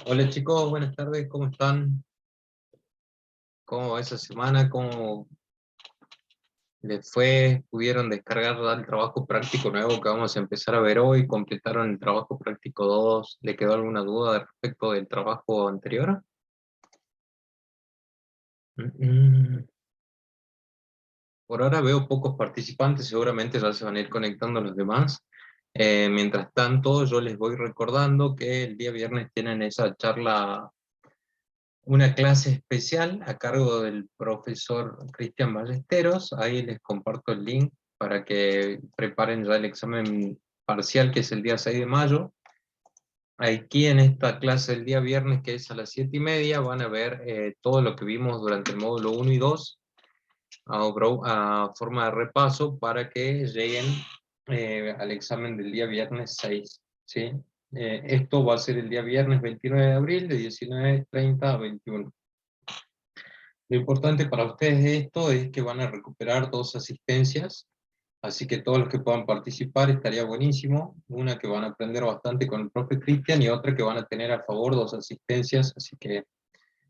Hola chicos, buenas tardes, ¿cómo están? ¿Cómo va esa semana? ¿Cómo les fue? ¿Pudieron descargar el trabajo práctico nuevo que vamos a empezar a ver hoy? ¿Completaron el trabajo práctico 2? ¿Le quedó alguna duda respecto del trabajo anterior? Mm. Por ahora veo pocos participantes, seguramente ya se van a ir conectando los demás. Mientras tanto, yo les voy recordando que el día viernes tienen esa charla, una clase especial a cargo del profesor Cristian Ballesteros. Ahí les comparto el link para que preparen ya el examen parcial, que es el día 6 de mayo. Aquí en esta clase del día viernes, que es a las 7:30, van a ver todo lo que vimos durante el módulo 1 y 2 a forma de repaso para que lleguen al examen del día viernes 6, ¿sí? Esto va a ser el día viernes 29 de abril de 19:30 a 21. Lo importante para ustedes de esto es que van a recuperar 2 asistencias, así que todos los que puedan participar estaría buenísimo. Una que van a aprender bastante con el profe Cristian y otra que van a tener a favor 2 asistencias, así que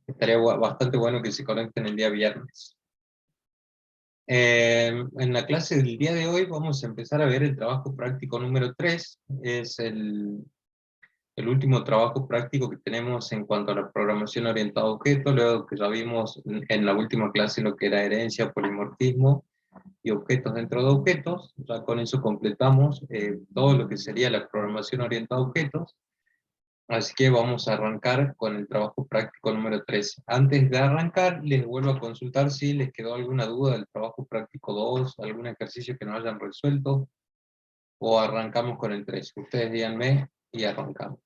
estaría bastante bueno que se conecten el día viernes. En la clase del día de hoy vamos a empezar a ver el trabajo práctico número 3, es el último trabajo práctico que tenemos en cuanto a la programación orientada a objetos, luego que ya vimos en la última clase lo que era herencia, polimorfismo y objetos dentro de objetos. Ya con eso completamos todo lo que sería la programación orientada a objetos, así que vamos a arrancar con el trabajo práctico número 3. Antes de arrancar, les vuelvo a consultar si les quedó alguna duda del trabajo práctico 2, algún ejercicio que no hayan resuelto, o arrancamos con el 3. Ustedes díganme y arrancamos.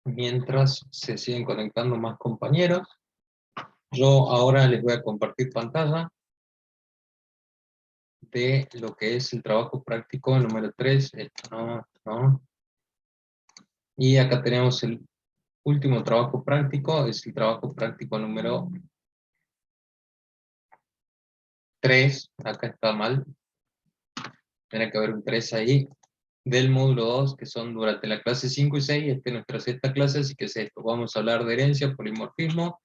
Mientras se siguen conectando más compañeros, yo ahora les voy a compartir pantalla de lo que es el trabajo práctico número 3. Esto no. Y acá tenemos el último trabajo práctico, es el trabajo práctico número 3. Acá está mal, tiene que haber un 3 ahí, del módulo 2, que son durante la clase 5 y 6, esta es nuestra sexta clase, así que es esto. Vamos a hablar de herencia, polimorfismo,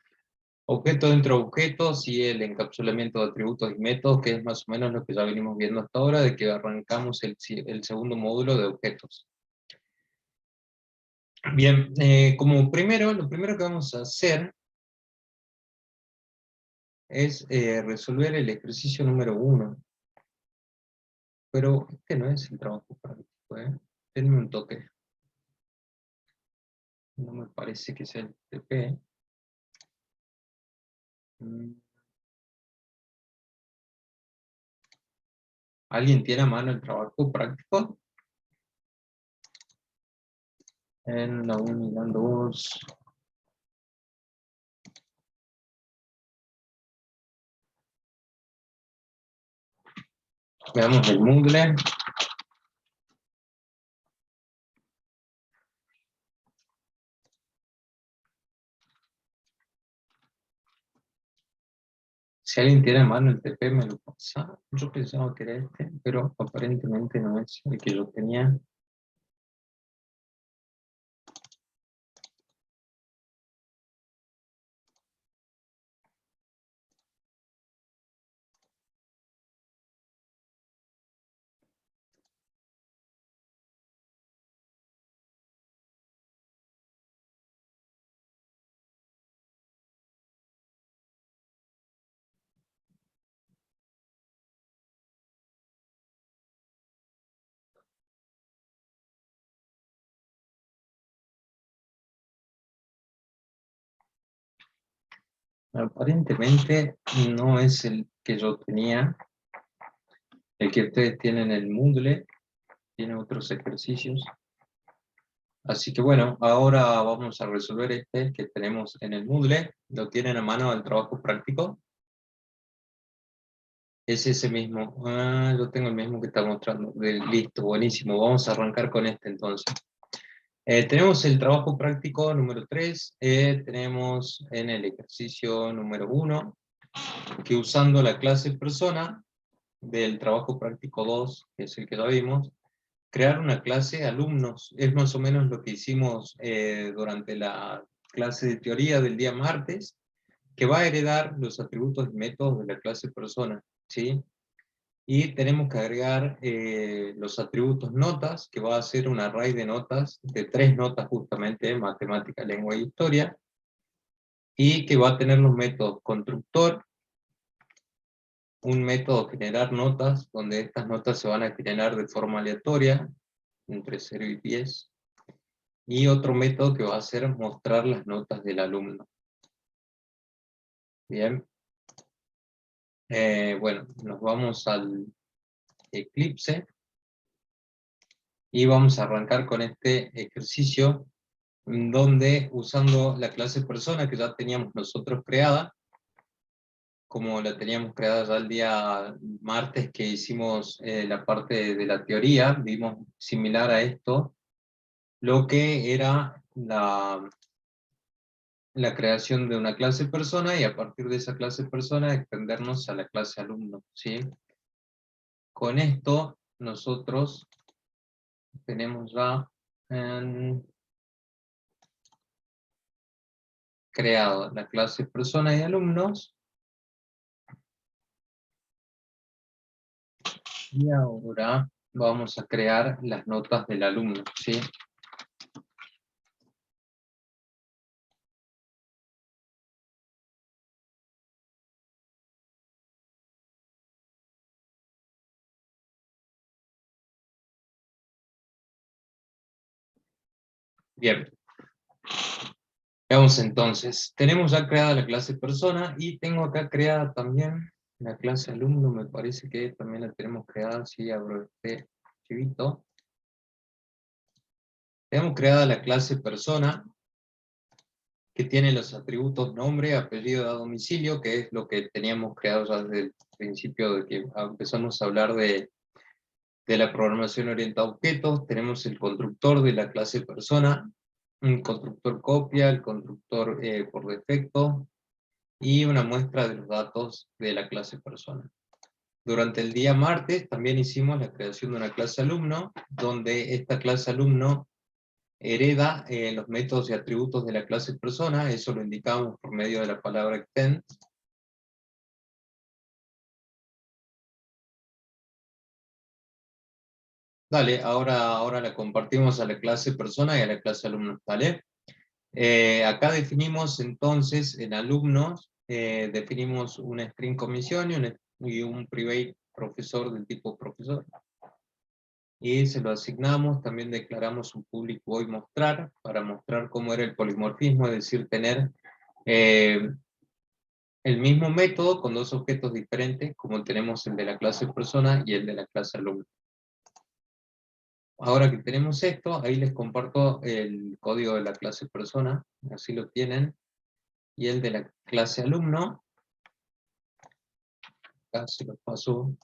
objeto dentro de objetos y el encapsulamiento de atributos y métodos, que es más o menos lo que ya venimos viendo hasta ahora, de que arrancamos el segundo módulo de objetos. Bien, lo primero que vamos a hacer es resolver el ejercicio número 1. Pero este no es el trabajo práctico, ¿eh? Denme un toque. No me parece que sea el TP. ¿Alguien tiene a mano el trabajo práctico? En la 1 y la 2. Veamos el Moodle. Si alguien tiene a mano el TP, me lo pasa. Yo pensaba que era este, pero aparentemente no es el que yo tenía. Aparentemente no es el que yo tenía. El que ustedes tienen en el Moodle tiene otros ejercicios. Así que bueno, ahora vamos a resolver este que tenemos en el Moodle. ¿Lo tienen a mano el trabajo práctico? Es ese mismo. Yo tengo el mismo que está mostrando. Listo, buenísimo. Vamos a arrancar con este entonces. Tenemos el trabajo práctico número 3. Tenemos en el ejercicio número 1 que usando la clase persona del trabajo práctico 2, que es el que ya vimos, crear una clase de alumnos. Es más o menos lo que hicimos durante la clase de teoría del día martes, que va a heredar los atributos y métodos de la clase persona, ¿sí? Y tenemos que agregar los atributos notas, que va a ser un array de notas, de 3 notas justamente, matemática, lengua y historia, y que va a tener los métodos constructor, un método generar notas, donde estas notas se van a generar de forma aleatoria, entre 0 y 10, y otro método que va a ser mostrar las notas del alumno. Bien. Bueno, nos vamos al Eclipse, y vamos a arrancar con este ejercicio, donde usando la clase persona que ya teníamos nosotros creada, como la teníamos creada ya el día martes que hicimos la parte de la teoría, vimos similar a esto, lo que era la creación de una clase persona, y a partir de esa clase persona extendernos a la clase alumno, ¿sí? Con esto nosotros tenemos ya creado la clase persona y alumnos, y ahora vamos a crear las notas del alumno, ¿sí? Bien, veamos entonces. Tenemos ya creada la clase persona, y tengo acá creada también la clase alumno, me parece que también la tenemos creada, si abro este archivito. Tenemos creada la clase persona, que tiene los atributos nombre, apellido, a domicilio, que es lo que teníamos creado ya desde el principio de que empezamos a hablar de la programación orientada a objetos. Tenemos el constructor de la clase persona, un constructor copia, el constructor por defecto, y una muestra de los datos de la clase persona. Durante el día martes también hicimos la creación de una clase alumno, donde esta clase alumno hereda los métodos y atributos de la clase persona. Eso lo indicamos por medio de la palabra extend. Dale, ahora la compartimos a la clase persona y a la clase alumno, ¿vale? Acá definimos entonces en alumnos, definimos una string comisión y un private profesor del tipo profesor. Y se lo asignamos, también declaramos un public void mostrar, para mostrar cómo era el polimorfismo, es decir, tener el mismo método con dos objetos diferentes, como tenemos el de la clase persona y el de la clase alumno. Ahora que tenemos esto, ahí les comparto el código de la clase persona, así lo tienen, y el de la clase alumno, acá se los paso.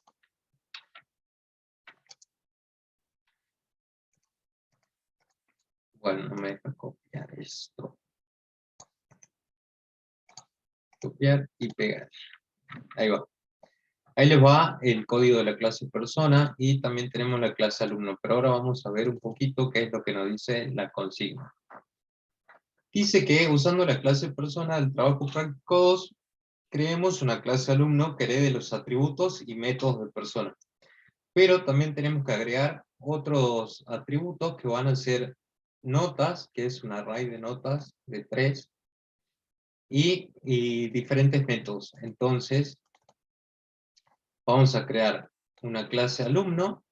Bueno, no me deja copiar esto. Copiar y pegar. Ahí va. Ahí les va el código de la clase persona, y también tenemos la clase alumno, pero ahora vamos a ver un poquito qué es lo que nos dice la consigna. Dice que usando la clase persona del trabajo práctico 2, creemos una clase alumno que herede los atributos y métodos de persona. Pero también tenemos que agregar otros atributos que van a ser notas, que es un array de notas de 3, y diferentes métodos. Entonces, vamos a crear una clase alumno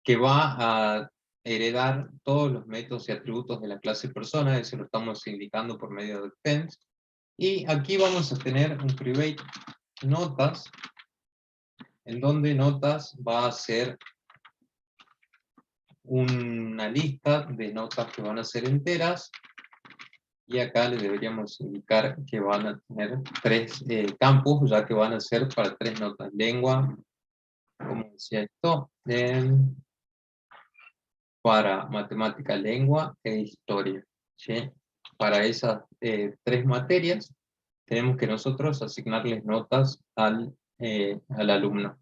que va a heredar todos los métodos y atributos de la clase persona. Eso lo estamos indicando por medio de extends. Y aquí vamos a tener un private notas, en donde notas va a ser una lista de notas que van a ser enteras, y acá le deberíamos indicar que van a tener 3 campos, ya que van a ser para 3 notas: lengua, como decía esto, para matemática, lengua e historia, ¿sí? Para esas 3 materias tenemos que nosotros asignarles notas al al alumno.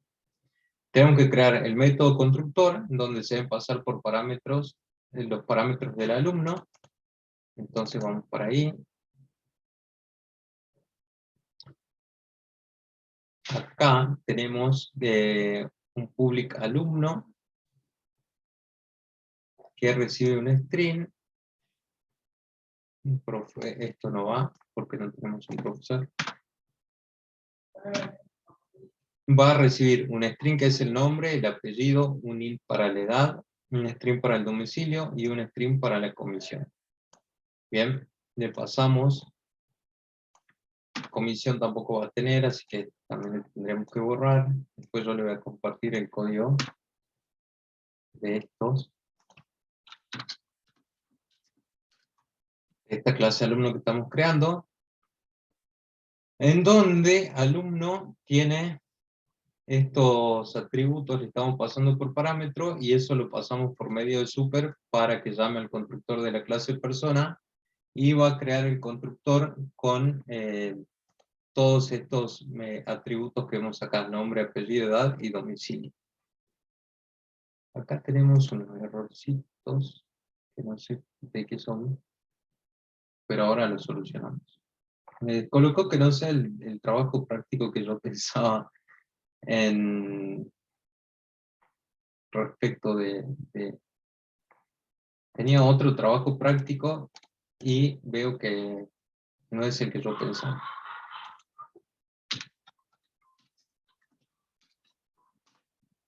Tenemos que crear el método constructor, donde se deben pasar por parámetros, los parámetros del alumno. Entonces vamos por ahí. Acá tenemos un public alumno que recibe un string. Esto no va porque no tenemos un profesor. Va a recibir un string que es el nombre, el apellido, un int para la edad, un string para el domicilio y un string para la comisión. Bien, le pasamos. Comisión tampoco va a tener, así que también le tendremos que borrar. Después yo le voy a compartir el código de estos. Esta clase de alumno que estamos creando, en donde alumno tiene estos atributos, le estamos pasando por parámetro, y eso lo pasamos por medio de super para que llame al constructor de la clase persona, y va a crear el constructor con todos estos atributos que vemos acá: nombre, apellido, edad y domicilio. Acá tenemos unos errorcitos que no sé de qué son, pero ahora los solucionamos. Me colocó que no sea el trabajo práctico que yo pensaba en respecto Tenía otro trabajo práctico y veo que no es el que yo pensaba.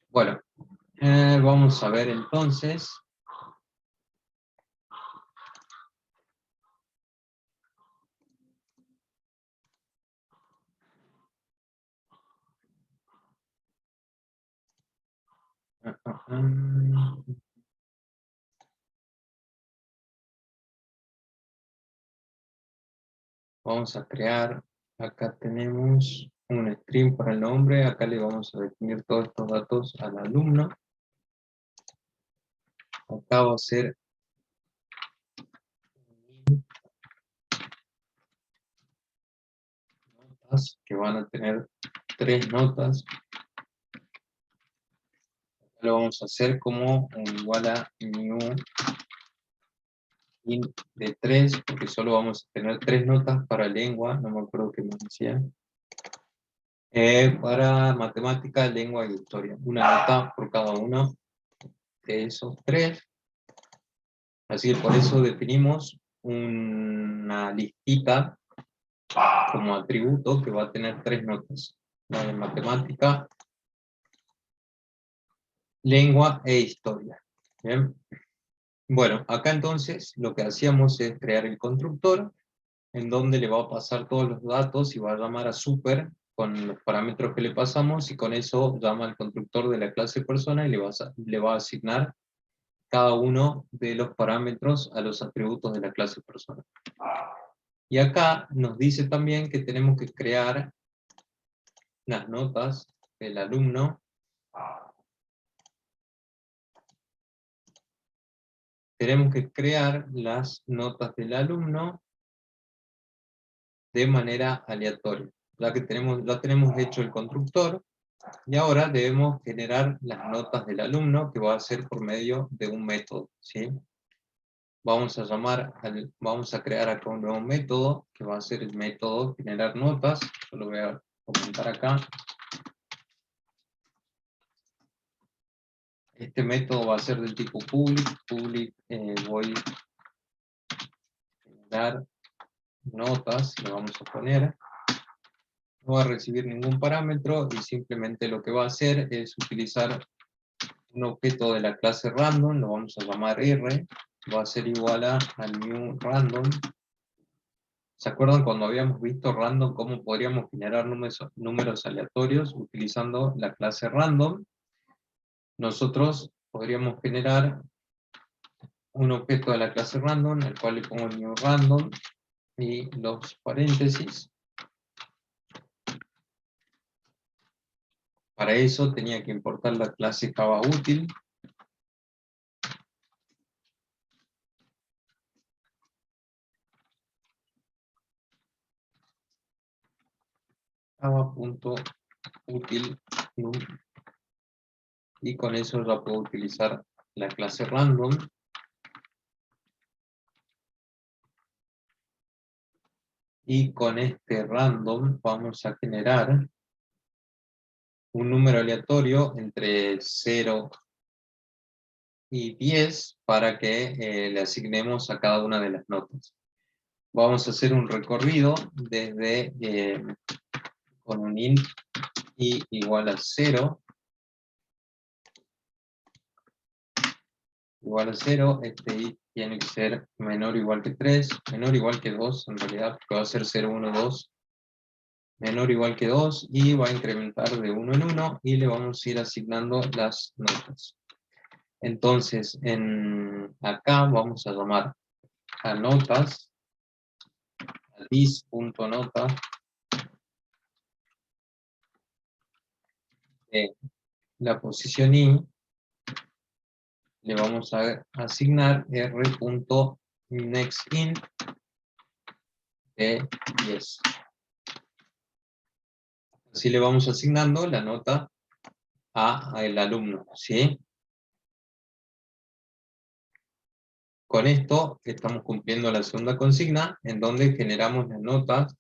Bueno, vamos a ver entonces. Vamos a crear, acá tenemos un string para el nombre, acá le vamos a definir todos estos datos al alumno. Acá va a ser notas, que van a tener 3 notas. Lo vamos a hacer como un igual a new int de 3, porque solo vamos a tener 3 notas para lengua, no me acuerdo qué me decía. Para matemática, lengua y historia. Una nota por cada uno de esos 3. Así que por eso definimos una listita como atributo que va a tener 3 notas. La de matemática, lengua e historia. Bien. Bueno, acá entonces lo que hacíamos es crear el constructor, en donde le va a pasar todos los datos y va a llamar a super con los parámetros que le pasamos, y con eso llama al constructor de la clase persona y le va a asignar cada uno de los parámetros a los atributos de la clase persona. Y acá nos dice también que tenemos que crear las notas del alumno. Tenemos que crear las notas del alumno de manera aleatoria. Ya tenemos hecho el constructor, y ahora debemos generar las notas del alumno, que va a ser por medio de un método, ¿sí? Vamos a crear acá un nuevo método, que va a ser el método generar notas. Yo lo voy a comentar acá. Este método va a ser del tipo public voy a generar notas, le vamos a poner. No va a recibir ningún parámetro, y simplemente lo que va a hacer es utilizar un objeto de la clase random, lo vamos a llamar R, va a ser igual a new random. ¿Se acuerdan cuando habíamos visto random, cómo podríamos generar números aleatorios utilizando la clase random? Nosotros podríamos generar un objeto de la clase random, al cual le pongo new random y los paréntesis. Para eso tenía que importar la clase Java útil. Java.útil. útil num, y con eso ya puedo utilizar la clase random. Y con este random vamos a generar un número aleatorio entre 0 y 10 para que le asignemos a cada una de las notas. Vamos a hacer un recorrido desde con un int i igual a 0, este i tiene que ser menor o igual que 3, menor o igual que 2 en realidad, porque va a ser 0, 1, 2, menor o igual que 2, y va a incrementar de 1 en 1, y le vamos a ir asignando las notas. Entonces, acá vamos a llamar a notas, a this.nota, la posición i, le vamos a asignar r.nextInt de 10. Así le vamos asignando la nota al alumno, ¿sí? Con esto estamos cumpliendo la segunda consigna, en donde generamos las notas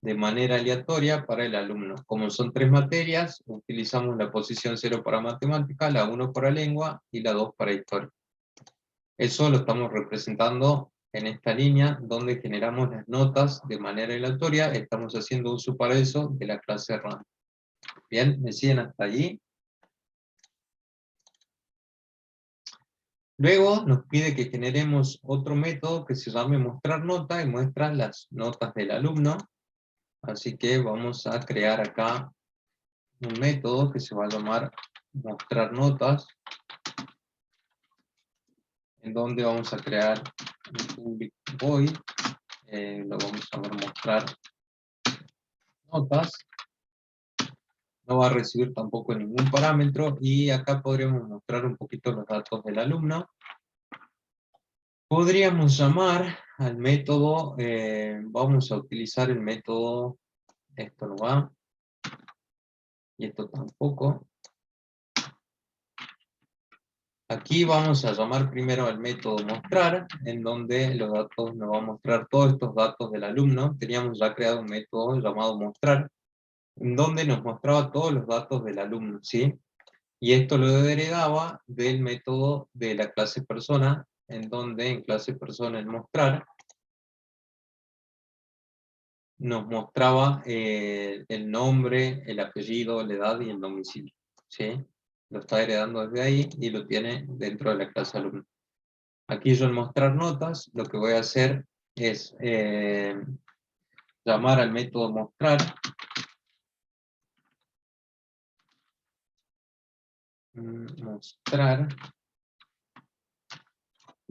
de manera aleatoria para el alumno. Como son 3 materias, utilizamos la posición 0 para matemática, la 1 para lengua y la 2 para historia. Eso lo estamos representando en esta línea, donde generamos las notas de manera aleatoria. Estamos haciendo uso para eso de la clase random. Bien, ¿me siguen hasta allí? Luego nos pide que generemos otro método que se llame mostrar nota, y muestra las notas del alumno. Así que vamos a crear acá un método que se va a llamar mostrar notas, en donde vamos a crear un public void, lo vamos a mostrar notas, no va a recibir tampoco ningún parámetro, y acá podríamos mostrar un poquito los datos del alumno. Podríamos llamar al método, vamos a utilizar el método, esto no va, y esto tampoco. Aquí vamos a llamar primero al método mostrar, en donde los datos nos va a mostrar todos estos datos del alumno. Teníamos ya creado un método llamado mostrar, en donde nos mostraba todos los datos del alumno, ¿sí? Y esto lo heredaba del método de la clase persona, en donde en clase persona el mostrar nos mostraba el nombre, el apellido, la edad y el domicilio, ¿sí? Lo está heredando desde ahí y lo tiene dentro de la clase alumno. Aquí yo en mostrar notas, lo que voy a hacer es llamar al método mostrar,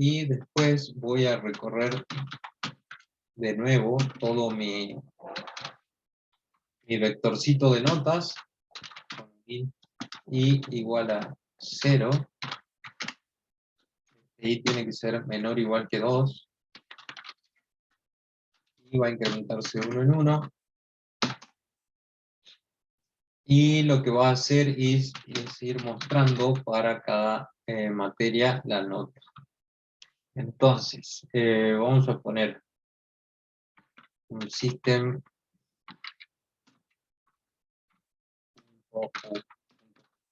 y después voy a recorrer de nuevo todo mi vectorcito de notas, y igual a 0, y tiene que ser menor o igual que 2, y va a incrementarse 1 en 1, y lo que va a hacer es ir mostrando para cada materia la nota. Entonces, vamos a poner un system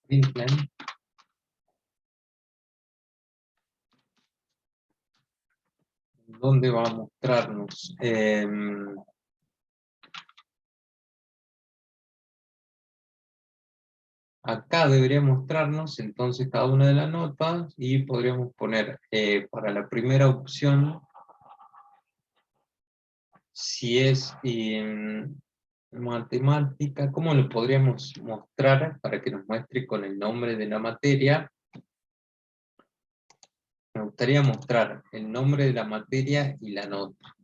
println, donde va a mostrarnos acá debería mostrarnos entonces cada una de las notas, y podríamos poner para la primera opción, si es matemática, ¿cómo lo podríamos mostrar para que nos muestre con el nombre de la materia? Me gustaría mostrar el nombre de la materia y la nota,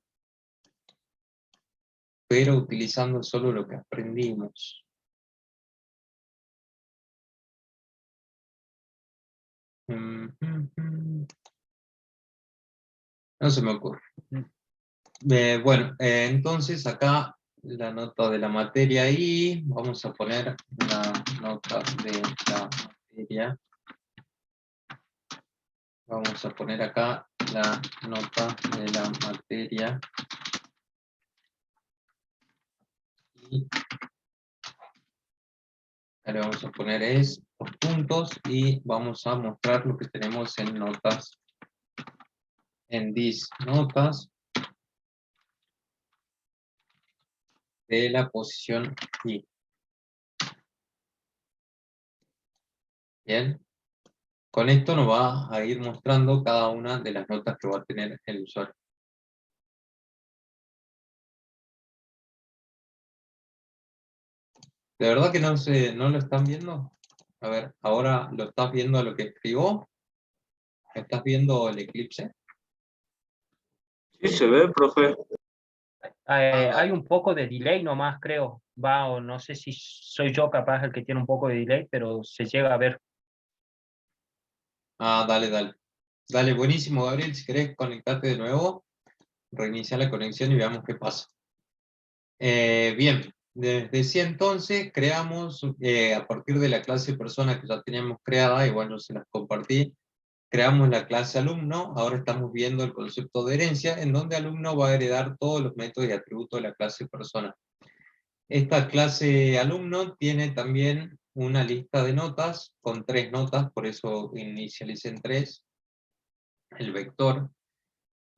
pero utilizando solo lo que aprendimos. No se me ocurre. Bueno, entonces acá la nota de la materia y vamos a poner la nota de la materia. Vamos a poner acá la nota de la materia. Y le vamos a poner estos puntos y vamos a mostrar lo que tenemos en notas. En this notas de la posición I. Bien. Con esto nos va a ir mostrando cada una de las notas que va a tener el usuario. ¿De verdad que no lo están viendo? A ver, ahora lo estás viendo a lo que escribo. ¿Estás viendo el eclipse? Sí, se ve, profe. Hay un poco de delay nomás, creo. Va, o no sé si soy yo capaz el que tiene un poco de delay, pero se llega a ver. Ah, dale, dale. Dale, buenísimo, Gabriel. Si querés conectarte de nuevo, reinicia la conexión y veamos qué pasa. Bien, decía entonces, creamos a partir de la clase persona que ya teníamos creada, igual no se las compartí, creamos la clase alumno. Ahora estamos viendo el concepto de herencia, en donde alumno va a heredar todos los métodos y atributos de la clase persona. Esta clase alumno tiene también una lista de notas, con 3 notas, por eso inicialicé en 3, el vector.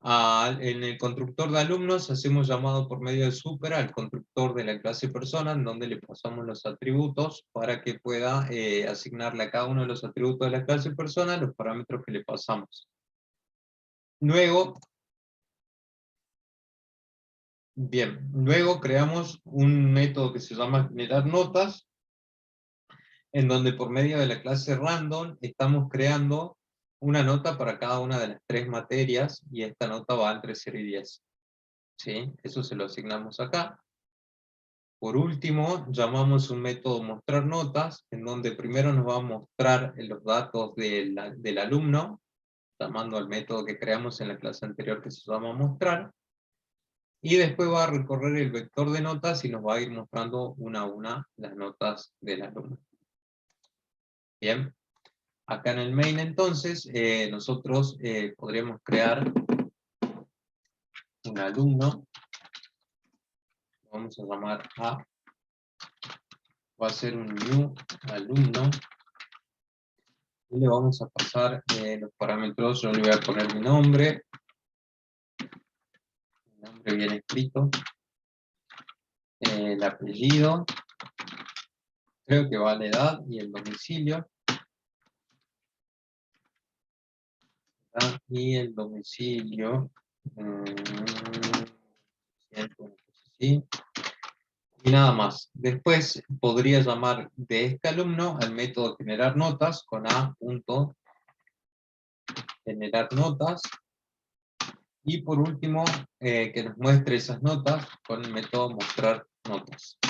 En el constructor de alumnos hacemos llamado por medio de super al constructor de la clase persona, en donde le pasamos los atributos para que pueda asignarle a cada uno de los atributos de la clase persona los parámetros que le pasamos. Luego, luego creamos un método que se llama generar notas, en donde por medio de la clase random estamos creando una nota para cada una de las 3 materias, y esta nota va entre 0 y 10. ¿Sí? Eso se lo asignamos acá. Por último, llamamos un método mostrar notas, en donde primero nos va a mostrar los datos del alumno, llamando al método que creamos en la clase anterior que se llama mostrar, y después va a recorrer el vector de notas y nos va a ir mostrando una a una las notas del alumno. Bien, acá en el main entonces, nosotros podríamos crear un alumno, vamos a llamar A, va a ser un new alumno, y le vamos a pasar los parámetros. Yo le voy a poner mi nombre bien escrito, el apellido, creo que va la edad y el domicilio, y el domicilio, sí, y nada más. Después podría llamar de este alumno al método generar notas con a.generar notas, y por último que nos muestre esas notas con el método mostrar notas.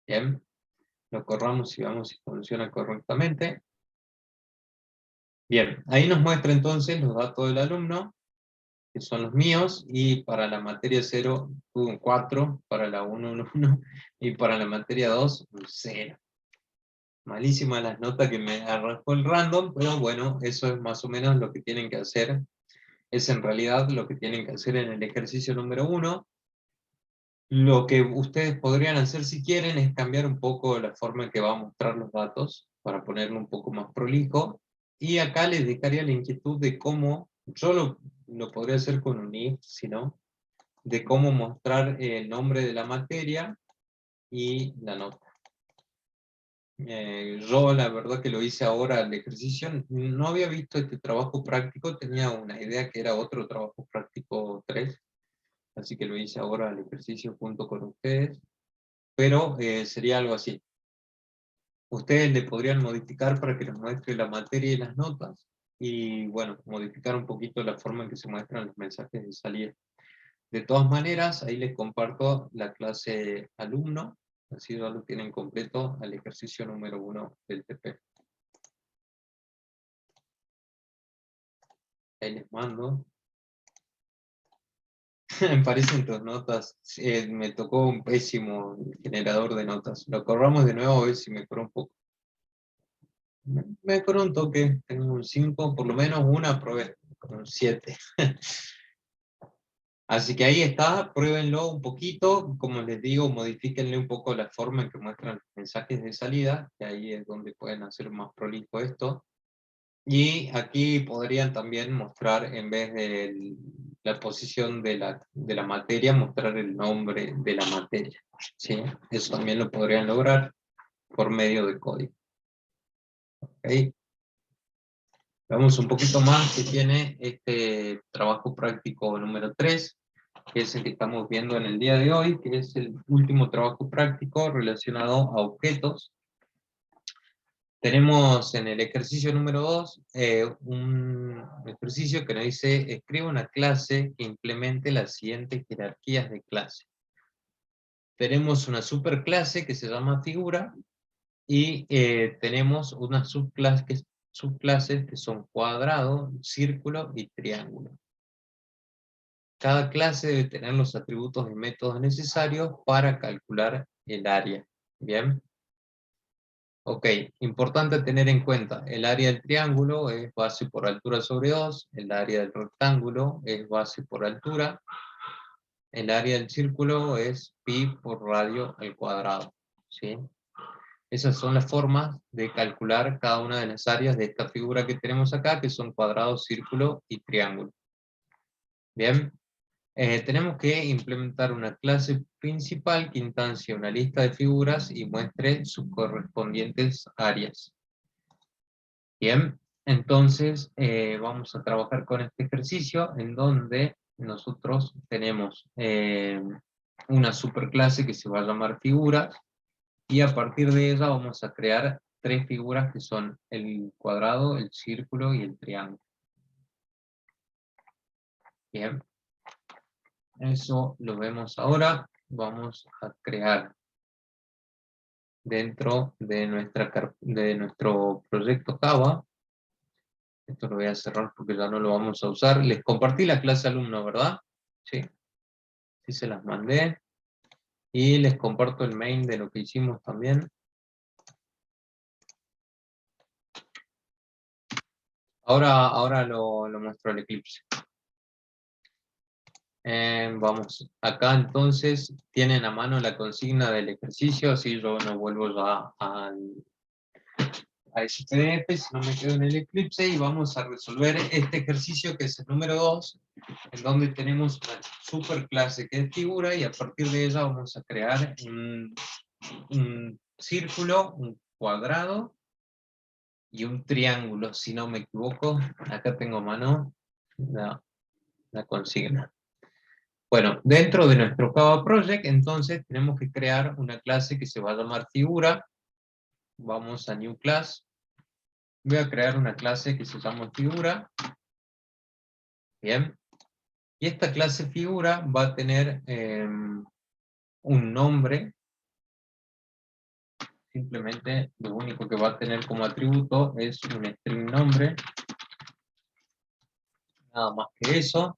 Bien, lo corramos y veamos si funciona correctamente. Bien, ahí nos muestra entonces los datos del alumno, que son los míos, y para la materia 0 tuve un 4, para la 1 un 1, y para la materia 2 un 0. Malísimas las notas que me arrojó el random, pero bueno, eso es más o menos lo que tienen que hacer. Es en realidad lo que tienen que hacer en el ejercicio número 1. Lo que ustedes podrían hacer si quieren es cambiar un poco la forma en que va a mostrar los datos, para ponerlo un poco más prolijo. Y acá les dejaría la inquietud de cómo, yo lo podría hacer con un if, si no, de cómo mostrar el nombre de la materia y la nota. Yo la verdad que lo hice ahora el ejercicio, no había visto este trabajo práctico, tenía una idea que era otro trabajo práctico 3, así que lo hice ahora el ejercicio junto con ustedes, pero sería algo así. Ustedes le podrían modificar para que nos muestre la materia y las notas, y bueno, modificar un poquito la forma en que se muestran los mensajes de salida. De todas maneras, ahí les comparto la clase alumno, así ya lo tienen completo al ejercicio número 1 del TP. Ahí les mando. Me parecen tus notas. Sí, me tocó un pésimo generador de notas. Lo corramos de nuevo a ver si mejoró un poco. Mejoró un toque. Tengo un 5, por lo menos una probé con un 7. Así que ahí está, pruébenlo un poquito. Como les digo, modifíquenle un poco la forma en que muestran los mensajes de salida, que ahí es donde pueden hacer más prolijo esto. Y aquí podrían también mostrar, en vez de la posición de la materia, mostrar el nombre de la materia. ¿Sí? Eso también lo podrían lograr por medio de código. ¿Okay? Veamos un poquito más que tiene este trabajo práctico número 3, que es el que estamos viendo en el día de hoy, que es el último trabajo práctico relacionado a objetos. Tenemos en el ejercicio número 2 un ejercicio que nos dice: escribe una clase que implemente las siguientes jerarquías de clase. Tenemos una superclase que se llama figura y tenemos unas subclases que son cuadrado, círculo y triángulo. Cada clase debe tener los atributos y métodos necesarios para calcular el área. ¿Bien? Ok, importante tener en cuenta, el área del triángulo es base por altura sobre 2, el área del rectángulo es base por altura, el área del círculo es pi por radio al cuadrado. ¿Sí? Esas son las formas de calcular cada una de las áreas de esta figura que tenemos acá, que son cuadrado, círculo y triángulo. Bien. Tenemos que implementar una clase principal que instancie una lista de figuras y muestre sus correspondientes áreas. Bien, entonces vamos a trabajar con este ejercicio en donde nosotros tenemos una superclase que se va a llamar figuras, y a partir de ella vamos a crear 3 figuras que son el cuadrado, el círculo y el triángulo. Bien. Eso lo vemos ahora. Vamos a crear dentro de nuestro proyecto Java. Esto lo voy a cerrar porque ya no lo vamos a usar. Les compartí la clase alumno, ¿verdad? Sí. Sí se las mandé. Y les comparto el main de lo que hicimos también. Ahora lo muestro el Eclipse. Vamos, acá entonces tienen a mano la consigna del ejercicio, así yo no vuelvo ya a ese PDF, si no me quedo en el Eclipse, y vamos a resolver este ejercicio que es el número 2, en donde tenemos una superclase que es figura, y a partir de ella vamos a crear un círculo, un cuadrado y un triángulo, si no me equivoco. Acá tengo a mano la consigna. Bueno, dentro de nuestro Java Project, entonces, tenemos que crear una clase que se va a llamar figura. Vamos a New Class. Voy a crear una clase que se llama figura. Bien. Y esta clase figura va a tener un nombre. Simplemente lo único que va a tener como atributo es un string nombre. Nada más que eso.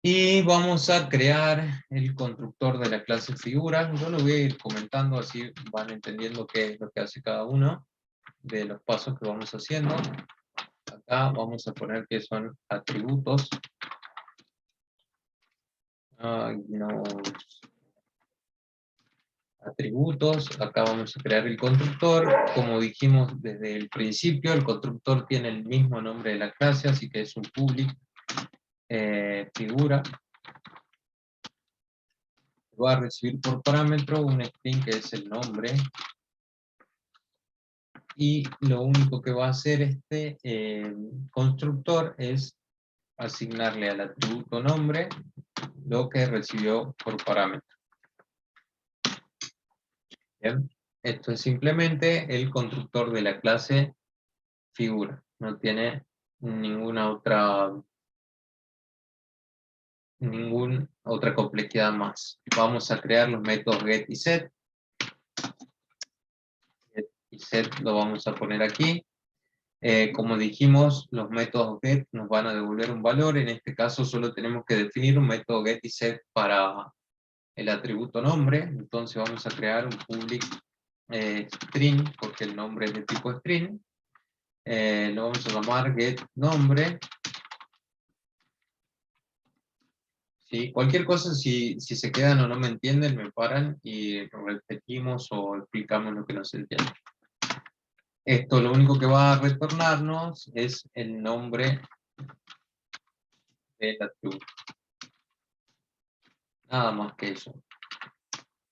Y vamos a crear el constructor de la clase figura. Yo lo voy a ir comentando, así van entendiendo qué es lo que hace cada uno de los pasos que vamos haciendo. Acá vamos a poner que son atributos. Atributos. Acá vamos a crear el constructor. Como dijimos desde el principio, el constructor tiene el mismo nombre de la clase, así que es un public figura. Va a recibir por parámetro un string que es el nombre, y lo único que va a hacer este constructor es asignarle al atributo nombre lo que recibió por parámetro. Bien, esto es simplemente el constructor de la clase figura, no tiene ninguna otra complejidad más. Vamos a crear los métodos get y set. Get y set lo vamos a poner aquí. Como dijimos, los métodos get nos van a devolver un valor. En este caso solo tenemos que definir un método get y set para el atributo nombre. Entonces vamos a crear un public string, porque el nombre es de tipo string. Lo vamos a llamar get nombre. ¿Sí? Cualquier cosa, si se quedan o no me entienden, me paran y repetimos o explicamos lo que no se entiende. Esto lo único que va a retornarnos es el nombre del atributo. Nada más que eso.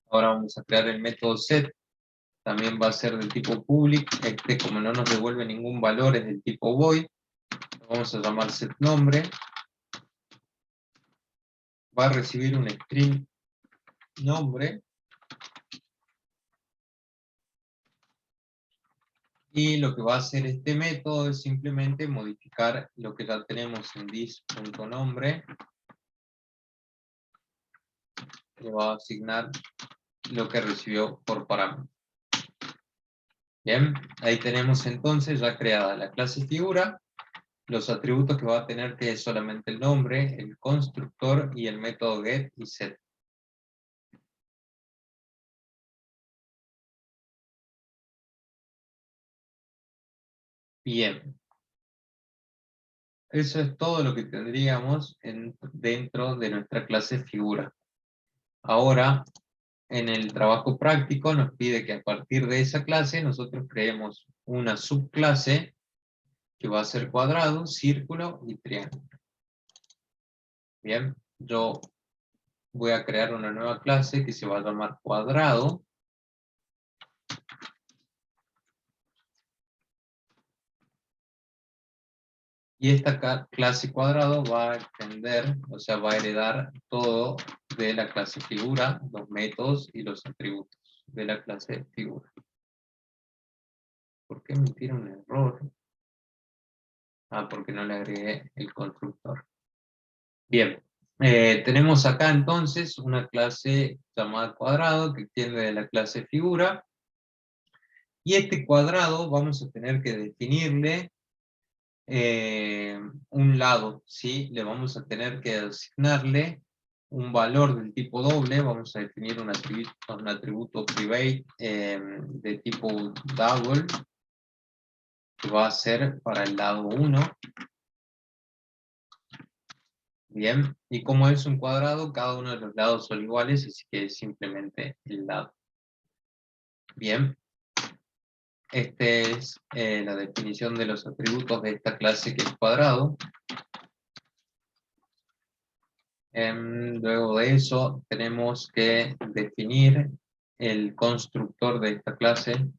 Ahora vamos a crear el método set. También va a ser del tipo public. Como no nos devuelve ningún valor, es del tipo void. Lo vamos a llamar set nombre. Va a recibir un string nombre. Y lo que va a hacer este método es simplemente modificar lo que ya tenemos en this.nombre. Le va a asignar lo que recibió por parámetro. Bien, ahí tenemos entonces ya creada la clase figura, los atributos que va a tener, que es solamente el nombre, el constructor y el método get y set. Bien. Eso es todo lo que tendríamos dentro de nuestra clase figura. Ahora, en el trabajo práctico nos pide que a partir de esa clase nosotros creemos una subclase que va a ser cuadrado, círculo y triángulo. Bien, yo voy a crear una nueva clase que se va a llamar cuadrado. Y esta clase cuadrado va a extender, o sea, va a heredar todo de la clase figura, los métodos y los atributos de la clase figura. ¿Por qué me tira un error? Ah, porque no le agregué el constructor. Bien, tenemos acá entonces una clase llamada cuadrado que extiende de la clase figura. Y este cuadrado vamos a tener que definirle un lado, ¿sí? Le vamos a tener que asignarle un valor del tipo doble. Vamos a definir un atributo private de tipo double, que va a ser para el lado 1. Bien, y como es un cuadrado, cada uno de los lados son iguales, así que es simplemente el lado. Bien, esta es la definición de los atributos de esta clase que es cuadrado. Luego de eso tenemos que definir el constructor de esta clase.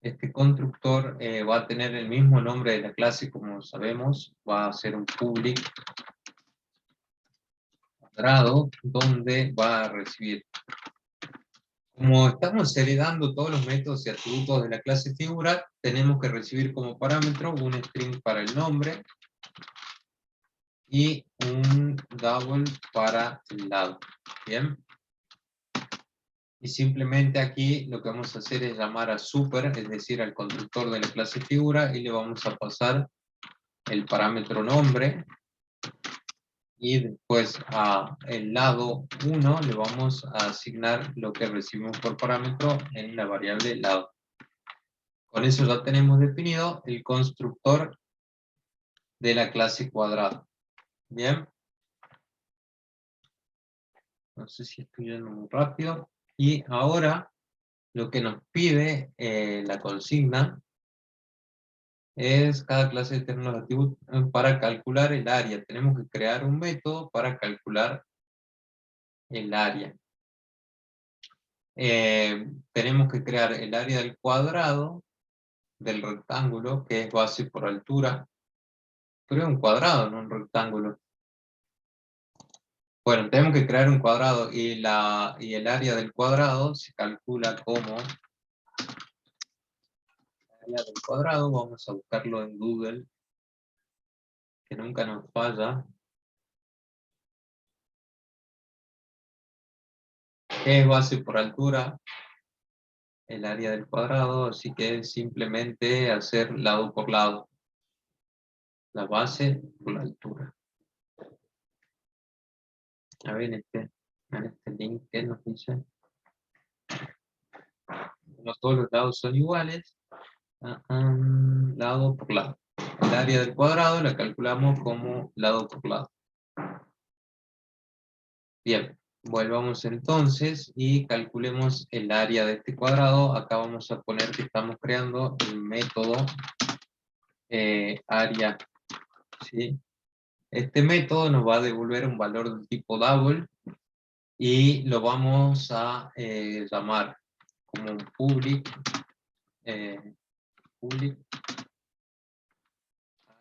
Este constructor va a tener el mismo nombre de la clase, como sabemos. Va a ser un public cuadrado, donde va a recibir. Como estamos heredando todos los métodos y atributos de la clase figura, tenemos que recibir como parámetro un string para el nombre y un double para el lado. Bien. Y simplemente aquí lo que vamos a hacer es llamar a super, es decir, al constructor de la clase figura, y le vamos a pasar el parámetro nombre, y después a el lado 1 le vamos a asignar lo que recibimos por parámetro en la variable lado. Con eso ya tenemos definido el constructor de la clase cuadrado. Bien. No sé si estoy yendo muy rápido. Y ahora lo que nos pide la consigna es cada clase de términos atributos para calcular el área. Tenemos que crear un método para calcular el área. Tenemos que crear el área del cuadrado del rectángulo, que es base por altura. Pero es un cuadrado, no un rectángulo. Bueno, tenemos que crear un cuadrado y el área del cuadrado se calcula como área del cuadrado. Vamos a buscarlo en Google, que nunca nos falla. ¿Qué es base por altura? El área del cuadrado, así que es simplemente hacer lado por lado. La base por la altura. A ver en este link que nos dice. No todos los lados son iguales. Lado por lado. El área del cuadrado la calculamos como lado por lado. Bien, volvamos entonces y calculemos el área de este cuadrado. Acá vamos a poner que estamos creando el método área. ¿Sí? Este método nos va a devolver un valor del tipo double y lo vamos a llamar como un public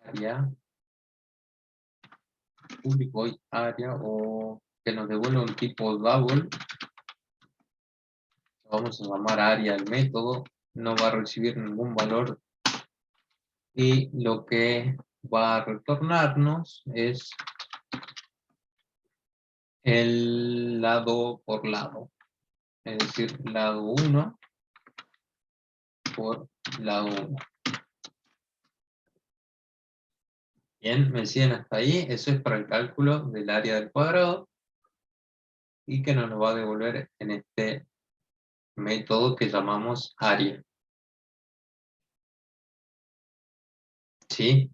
área, public void área, o que nos devuelva un tipo double. Vamos a llamar área al método, no va a recibir ningún valor y lo que va a retornarnos es el lado por lado, es decir, lado 1 por lado 1. Bien, me siguen hasta ahí. Eso es para el cálculo del área del cuadrado y que nos lo va a devolver en este método que llamamos área. ¿Sí?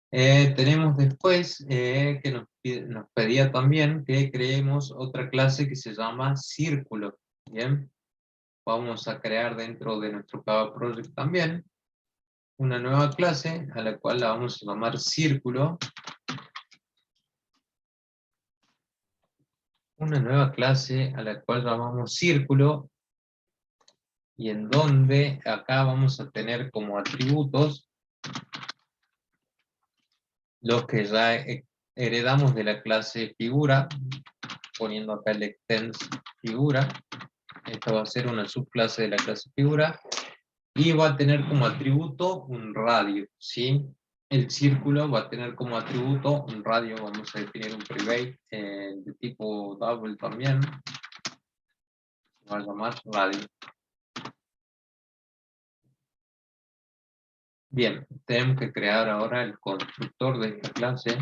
Tenemos después que nos pedía también que creemos otra clase que se llama círculo. Bien, vamos a crear dentro de nuestro Java Project también una nueva clase a la cual la vamos a llamar círculo. Una nueva clase a la cual llamamos círculo y en donde acá vamos a tener como atributos los que ya heredamos de la clase figura, poniendo acá el extends figura. Esta va a ser una subclase de la clase figura y va a tener como atributo un radio, ¿sí? El círculo va a tener como atributo un radio. Vamos a definir un private de tipo double también, se va a llamar radio. Bien, tenemos que crear ahora el constructor de esta clase.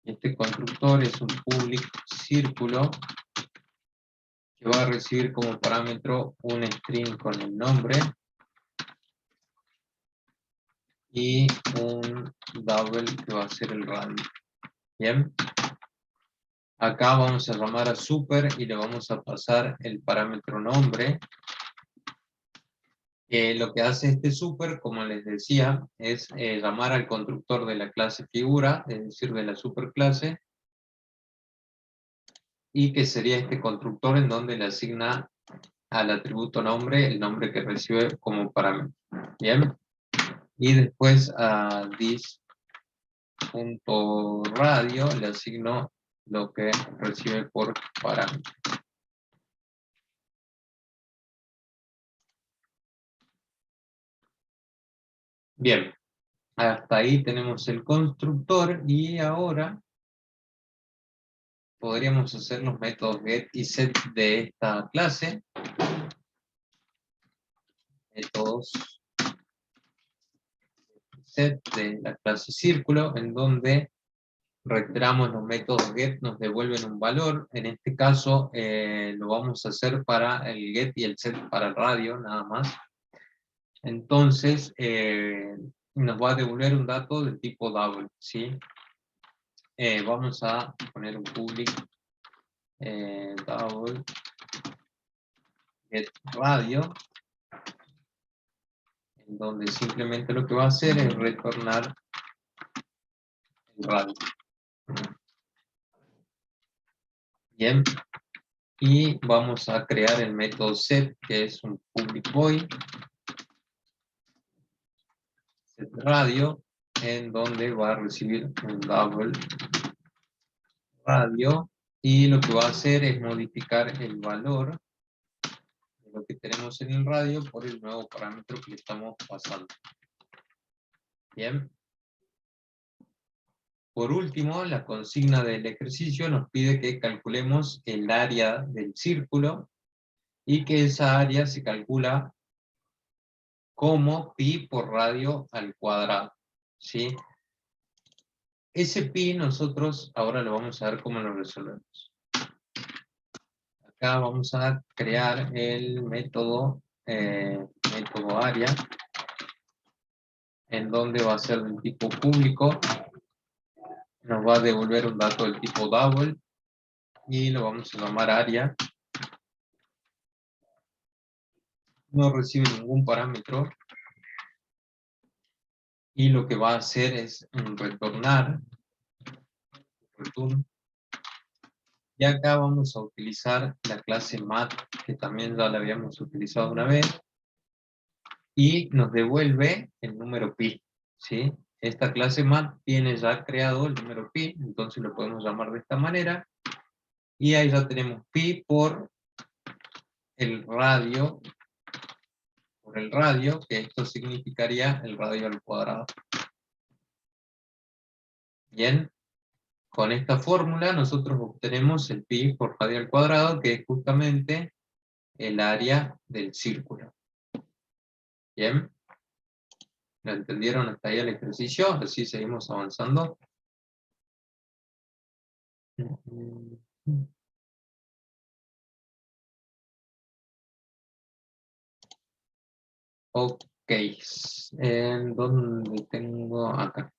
Este constructor es un public círculo que va a recibir como parámetro un string con el nombre y un double que va a ser el radio. Bien. Acá vamos a llamar a super y le vamos a pasar el parámetro nombre. Lo que hace este super, como les decía, es llamar al constructor de la clase figura, es decir, de la superclase, y que sería este constructor en donde le asigna al atributo nombre el nombre que recibe como parámetro. Bien. Y después a this.radio le asigno lo que recibe por parámetro. Bien, hasta ahí tenemos el constructor y ahora podríamos hacer los métodos get y set de esta clase. Métodos set de la clase círculo, en donde reiteramos los métodos get, nos devuelven un valor. En este caso lo vamos a hacer para el get y el set para el radio, nada más. Entonces nos va a devolver un dato del tipo double, ¿sí? Vamos a poner un public double get radio, en donde simplemente lo que va a hacer es retornar el radio. Bien, y vamos a crear el método set, que es un public void set radio, en donde va a recibir un double radio, y lo que va a hacer es modificar el valor de lo que tenemos en el radio por el nuevo parámetro que le estamos pasando. Bien. Por último, la consigna del ejercicio nos pide que calculemos el área del círculo y que esa área se calcula como pi por radio al cuadrado, ¿sí? Ese pi nosotros ahora lo vamos a ver cómo lo resolvemos. Acá vamos a crear el método área, en donde va a ser del tipo público, nos va a devolver un dato del tipo double, y lo vamos a llamar área. No recibe ningún parámetro, y lo que va a hacer es retornar, return. Y acá vamos a utilizar la clase mat, que también ya la habíamos utilizado una vez, y nos devuelve el número pi, ¿sí? Esta clase mat tiene ya creado el número pi, entonces lo podemos llamar de esta manera, y ahí ya tenemos pi por el radio, que esto significaría el radio al cuadrado. Bien, con esta fórmula nosotros obtenemos el pi por radio al cuadrado, que es justamente el área del círculo. Bien, ¿lo entendieron hasta ahí el ejercicio? Así seguimos avanzando. Ok, ¿en dónde tengo? Acá.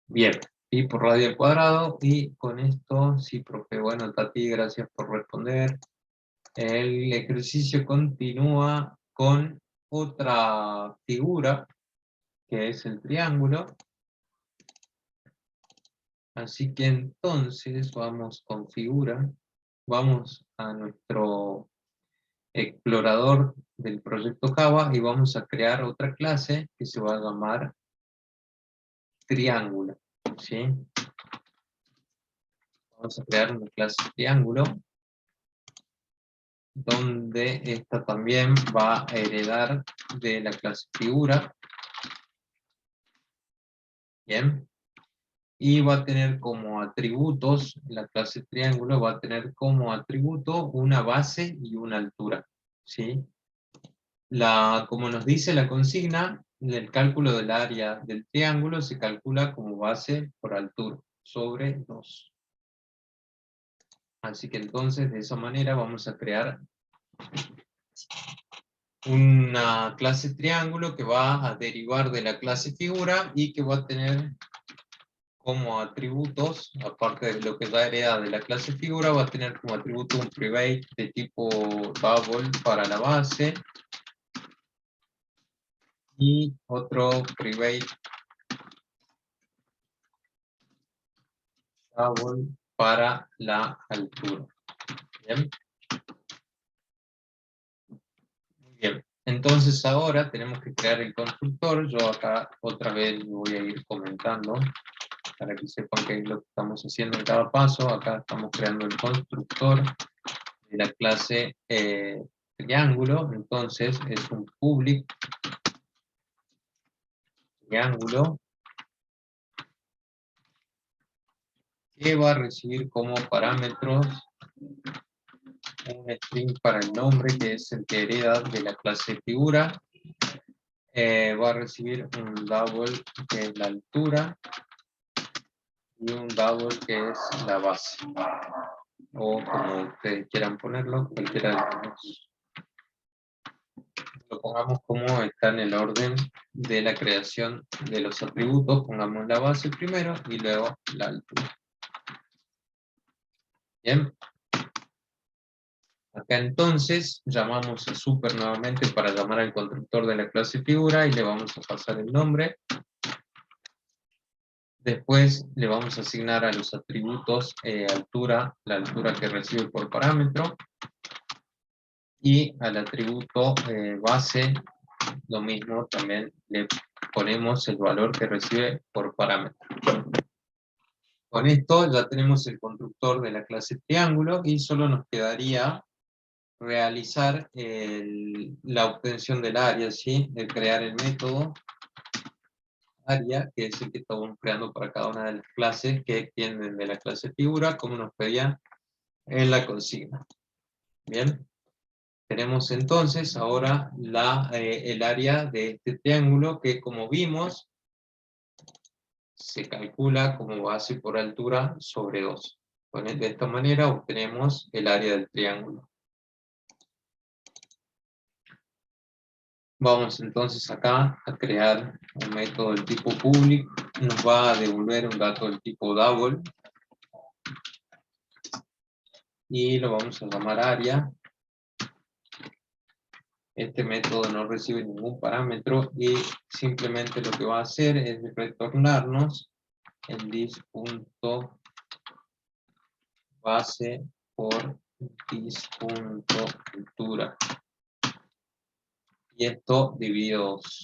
Bien, pi por radio al cuadrado, y con esto, sí, profe, bueno, Tati, gracias por responder. El ejercicio continúa con otra figura, que es el triángulo. Así que entonces vamos con figura, vamos a nuestro explorador del proyecto Java y vamos a crear otra clase que se va a llamar triángulo, ¿sí? Vamos a crear una clase triángulo, donde esta también va a heredar de la clase figura. Bien. Y va a tener como atributos, la clase triángulo va a tener como atributo una base y una altura, ¿sí? Como nos dice la consigna, el cálculo del área del triángulo se calcula como base por altura, sobre 2. Así que entonces de esa manera vamos a crear una clase triángulo que va a derivar de la clase figura y que va a tener como atributos, aparte de lo que ya hereda de la clase figura, va a tener como atributo un private de tipo double para la base, y otro private double para la altura. Bien. Muy bien. Entonces ahora tenemos que crear el constructor. Yo acá otra vez voy a ir comentando para que sepan qué es lo que estamos haciendo en cada paso. Acá estamos creando el constructor de la clase triángulo. Entonces es un public triángulo que va a recibir como parámetros un string para el nombre, que es el que hereda de la clase figura. Va a recibir un double, que es la altura, y un double, que es la base, o como ustedes quieran ponerlo, cualquiera de los dos. Lo pongamos como está en el orden de la creación de los atributos. Pongamos la base primero y luego la altura. Bien. Acá entonces llamamos a super nuevamente para llamar al constructor de la clase figura y le vamos a pasar el nombre. Después le vamos a asignar a los atributos altura, la altura que recibe por parámetro, y al atributo base lo mismo, también le ponemos el valor que recibe por parámetro. Con esto ya tenemos el constructor de la clase triángulo y solo nos quedaría realizar la obtención del área, ¿sí? De crear el método área, que es el que estamos creando para cada una de las clases que extienden de la clase figura, como nos pedían en la consigna. Bien, tenemos entonces ahora el área de este triángulo, que como vimos, se calcula como base por altura sobre 2. De esta manera obtenemos el área del triángulo. Vamos entonces acá a crear un método del tipo public, nos va a devolver un dato del tipo double, y lo vamos a llamar área. Este método no recibe ningún parámetro y simplemente lo que va a hacer es retornarnos el dis.base por dis.altura. Y esto dividido 2.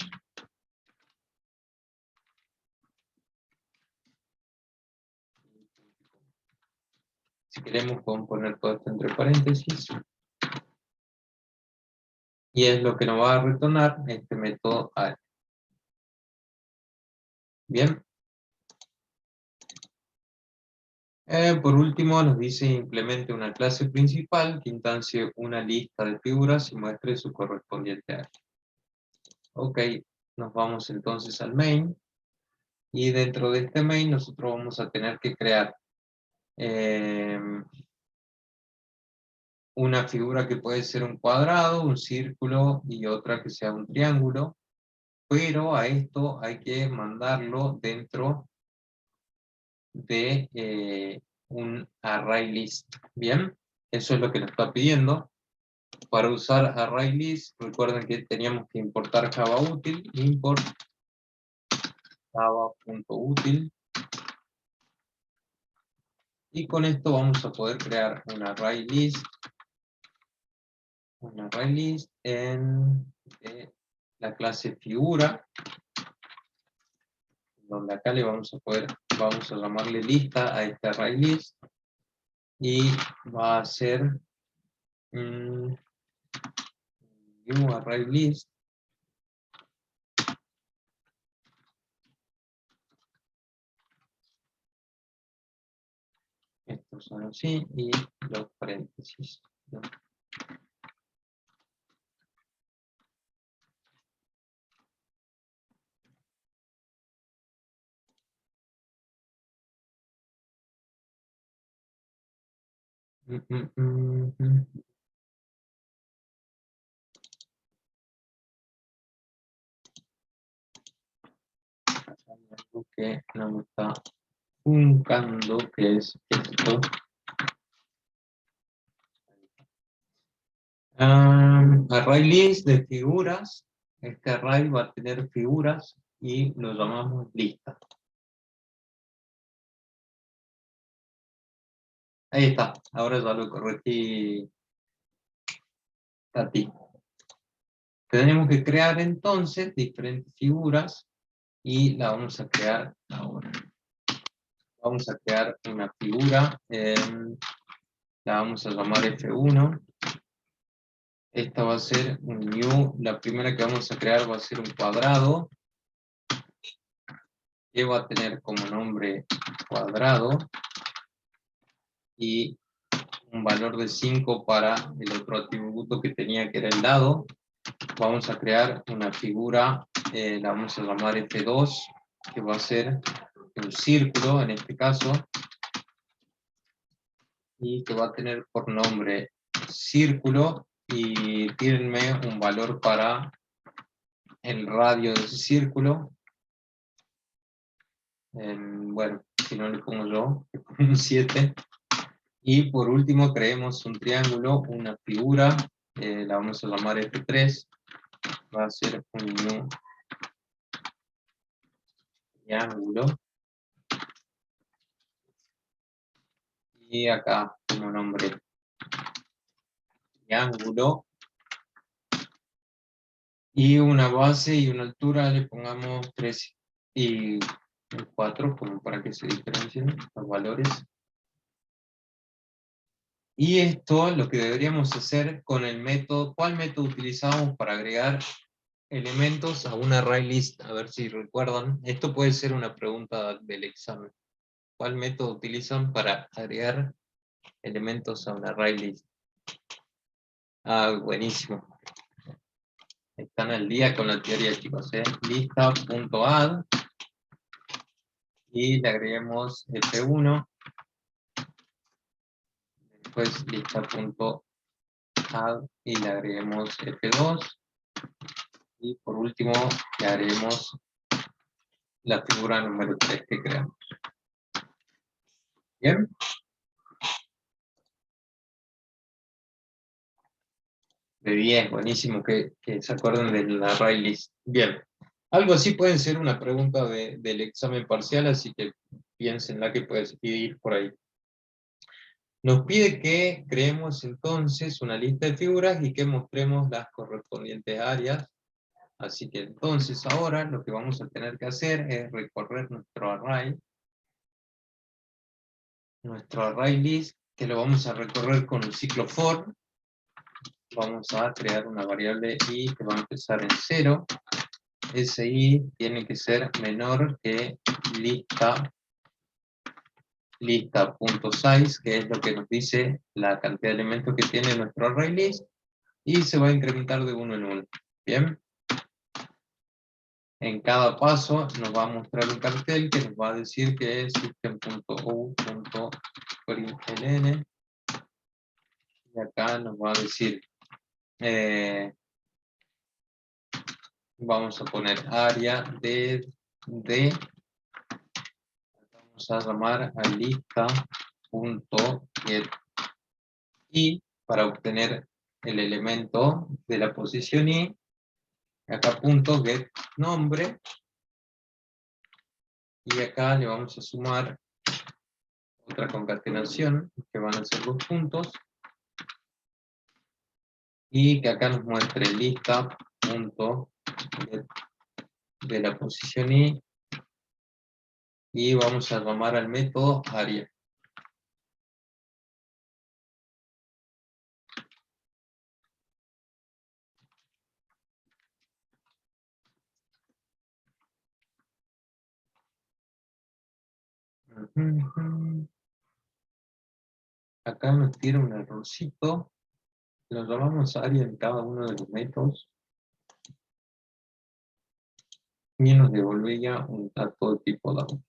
Si queremos podemos poner todo esto entre paréntesis. Y es lo que nos va a retornar este método área. Bien. Por último nos dice implemente una clase principal que instancie una lista de figuras y muestre su correspondiente área. Ok, nos vamos entonces al main. Y dentro de este main nosotros vamos a tener que crear una figura que puede ser un cuadrado, un círculo y otra que sea un triángulo. Pero a esto hay que mandarlo dentro de un array list. Bien, eso es lo que nos está pidiendo. Para usar array list, recuerden que teníamos que importar Java útil, import java.util. Y con esto vamos a poder crear un array list en la clase figura, donde acá le vamos a llamarle lista a este array list, y va a ser new array list. Estos son así, y los paréntesis, ¿no? Hay algo que no me está funcando, que es esto. Array list de figuras. Este array va a tener figuras y lo llamamos lista. Ahí está, ahora ya lo corregí a ti. Tenemos que crear entonces diferentes figuras y la vamos a crear ahora. Vamos a crear una figura, la vamos a llamar F1. Esta va a ser un new, la primera que vamos a crear va a ser un cuadrado, que va a tener como nombre cuadrado, y un valor de 5 para el otro atributo que tenía, que era el lado. Vamos a crear una figura, la vamos a llamar F2, que va a ser un círculo en este caso, y que va a tener por nombre círculo, y tírenme un valor para el radio de ese círculo. Bueno, si no le pongo yo, un 7. Y por último creemos un triángulo, una figura, la vamos a llamar F3, va a ser un new triángulo. Y acá como nombre triángulo. Y una base y una altura le pongamos 3 y 4, como para que se diferencien los valores. Y esto lo que deberíamos hacer con el método, ¿cuál método utilizamos para agregar elementos a un array list? A ver si recuerdan. Esto puede ser una pregunta del examen. ¿Cuál método utilizan para agregar elementos a un array list? Ah, buenísimo. Están al día con la teoría, chicos. Lista.add y le agreguemos f1. Después lista.add y le agreguemos f2. Y por último le agreguemos la figura número 3 que creamos. ¿Bien? De 10, buenísimo que se acuerden del array list. Bien. Algo así puede ser una pregunta del examen parcial, así que piénsenla que puede ir por ahí. Nos pide que creemos entonces una lista de figuras y que mostremos las correspondientes áreas. Así que entonces ahora lo que vamos a tener que hacer es recorrer nuestro array list, que lo vamos a recorrer con un ciclo for. Vamos a crear una variable i que va a empezar en 0. Ese i tiene que ser menor que lista.size, que es lo que nos dice la cantidad de elementos que tiene nuestro array list, y se va a incrementar de 1 en 1. Bien. En cada paso nos va a mostrar un cartel que nos va a decir que es system.out.println, y acá nos va a decir vamos a poner área de vamos a llamar a lista.get, y para obtener el elemento de la posición i, acá punto get nombre, y acá le vamos a sumar otra concatenación que van a ser 2 puntos, y que acá nos muestre lista.get de la posición i, y vamos a llamar al método área. Acá nos tira un errorcito, lo llamamos área en cada uno de los métodos, y nos devolvía un dato de tipo DAO.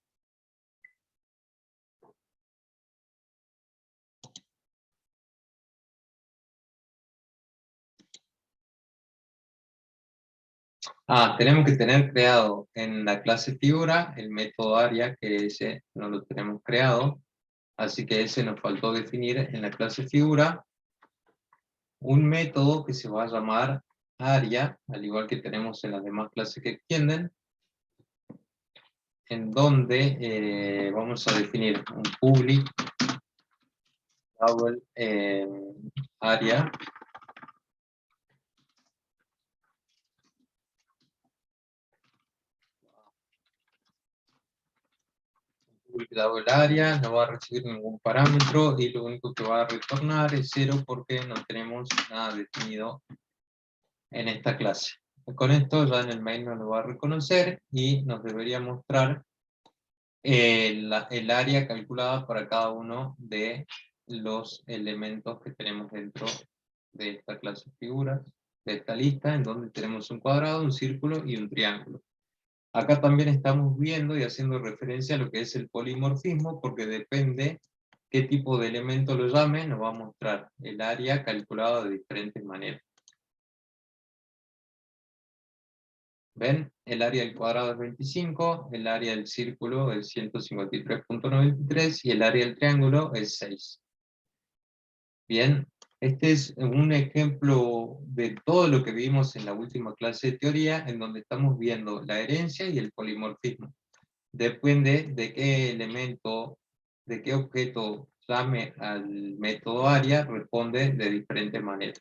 Tenemos que tener creado en la clase figura el método área, que ese no lo tenemos creado, así que ese nos faltó definir en la clase figura un método que se va a llamar área, al igual que tenemos en las demás clases que extienden, en donde vamos a definir un public double área, publicado el área, no va a recibir ningún parámetro y lo único que va a retornar es 0 porque no tenemos nada definido en esta clase. Con esto ya en el main nos lo va a reconocer y nos debería mostrar el área calculada para cada uno de los elementos que tenemos dentro de esta clase figuras, de esta lista, en donde tenemos un cuadrado, un círculo y un triángulo. Acá también estamos viendo y haciendo referencia a lo que es el polimorfismo, porque depende qué tipo de elemento lo llame, nos va a mostrar el área calculada de diferentes maneras. ¿Ven? El área del cuadrado es 25, el área del círculo es 153.93 y el área del triángulo es 6. Bien, este es un ejemplo de todo lo que vimos en la última clase de teoría, en donde estamos viendo la herencia y el polimorfismo. Depende de qué elemento, de qué objeto llame al método área, responde de diferente manera.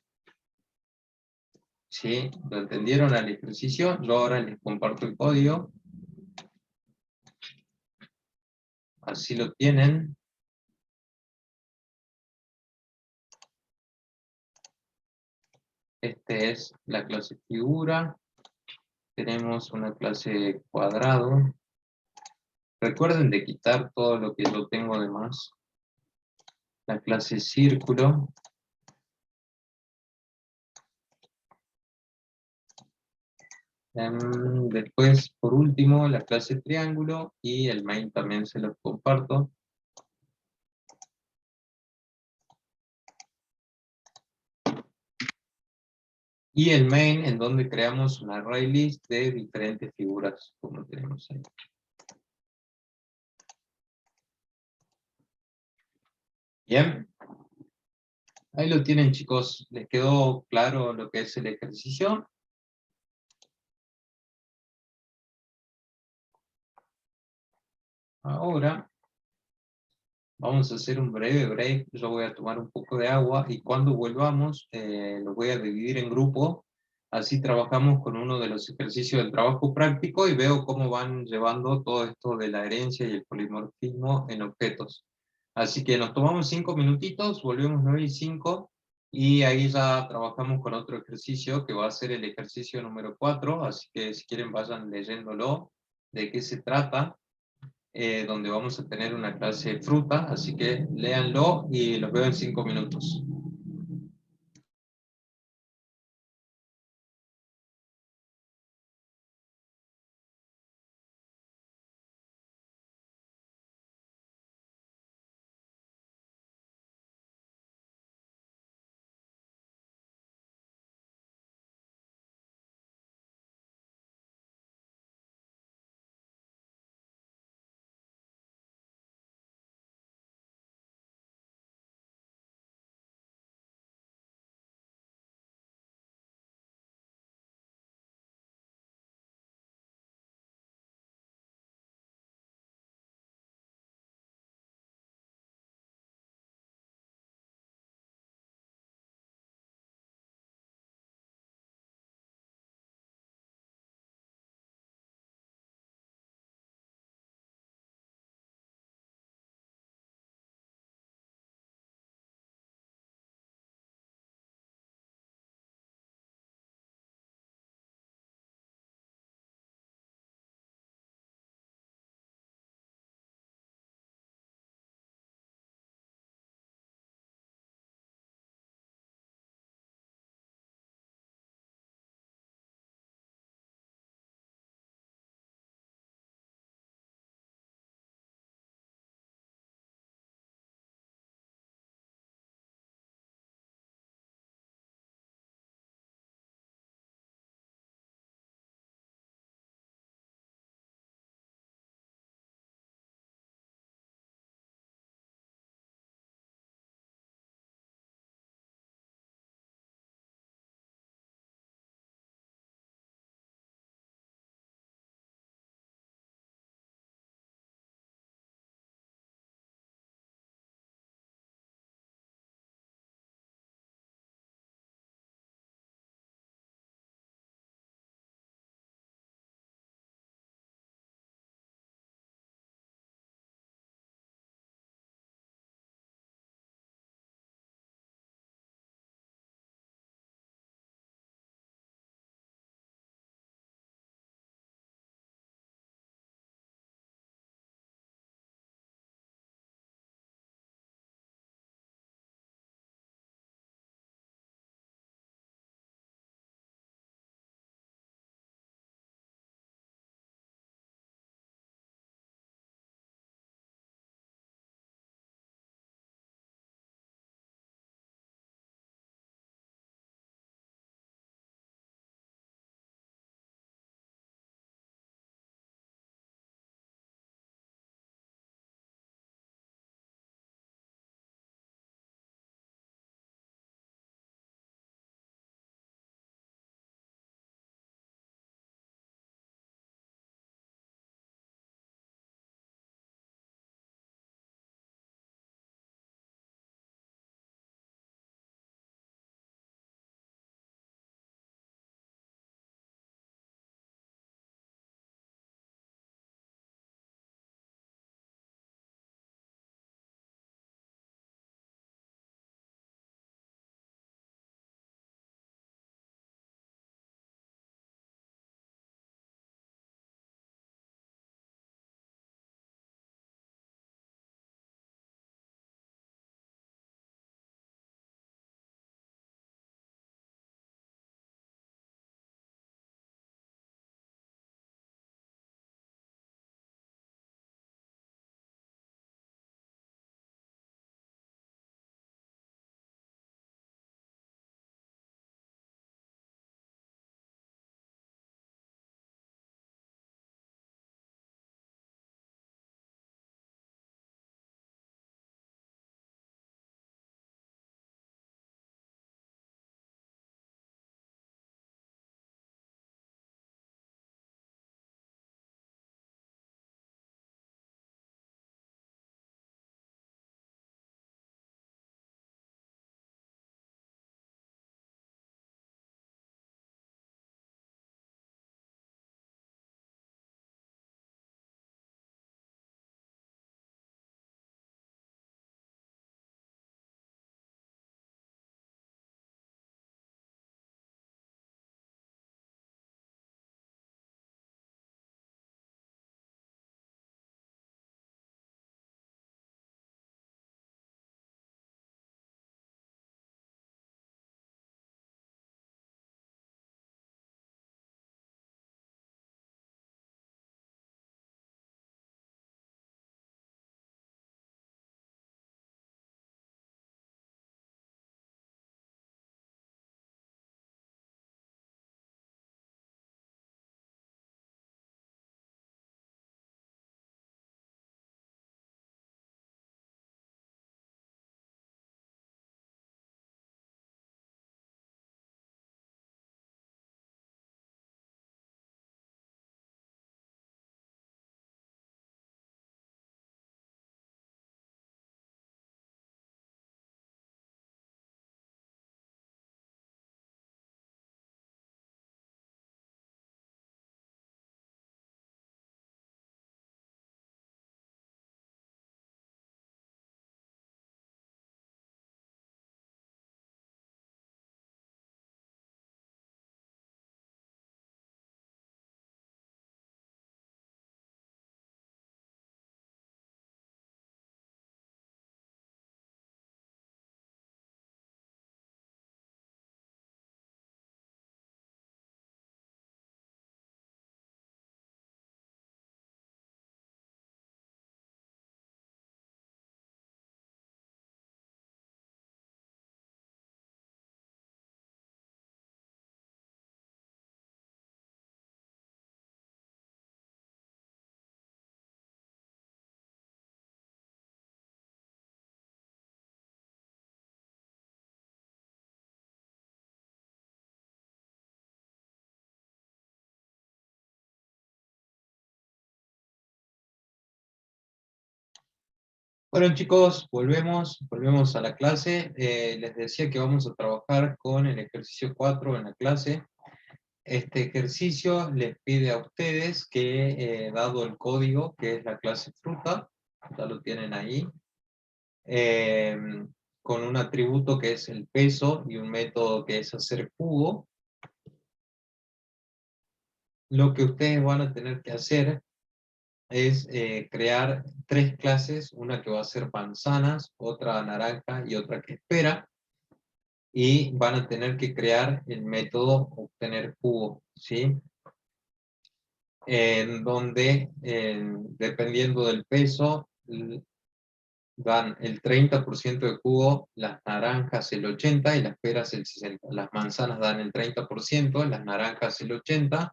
¿Sí? ¿Lo entendieron al ejercicio? Yo ahora les comparto el código. Así lo tienen. Este es la clase figura. Tenemos una clase cuadrado. Recuerden de quitar todo lo que yo tengo de más. La clase círculo. Después, por último, la clase triángulo y el main también se los comparto. Y el main en donde creamos un array list de diferentes figuras, como tenemos ahí. Bien. Ahí lo tienen, chicos. ¿Les quedó claro lo que es el ejercicio? Ahora vamos a hacer un breve break. Yo voy a tomar un poco de agua y cuando volvamos los voy a dividir en grupo. Así trabajamos con uno de los ejercicios del trabajo práctico y veo cómo van llevando todo esto de la herencia y el polimorfismo en objetos. Así que nos tomamos 5 minutitos, volvemos 9:05 y ahí ya trabajamos con otro ejercicio que va a ser el ejercicio número 4. Así que si quieren vayan leyéndolo, de qué se trata, donde vamos a tener una clase de fruta, así que léanlo y los veo en 5 minutos. Bueno chicos, volvemos a la clase. Les decía que vamos a trabajar con el ejercicio 4 en la clase. Este ejercicio les pide a ustedes que, dado el código, que es la clase fruta, ya lo tienen ahí, eh, con un atributo que es el peso y un método que es hacer cubo, lo que ustedes van a tener que hacer es crear 3 clases, una que va a ser manzanas, otra naranja y otra que espera, y van a tener que crear el método obtener cubo, ¿sí? En donde, dependiendo del peso, dan el 30% de cubo, las naranjas el 80% y las peras el 60%. Las manzanas dan el 30%, las naranjas el 80%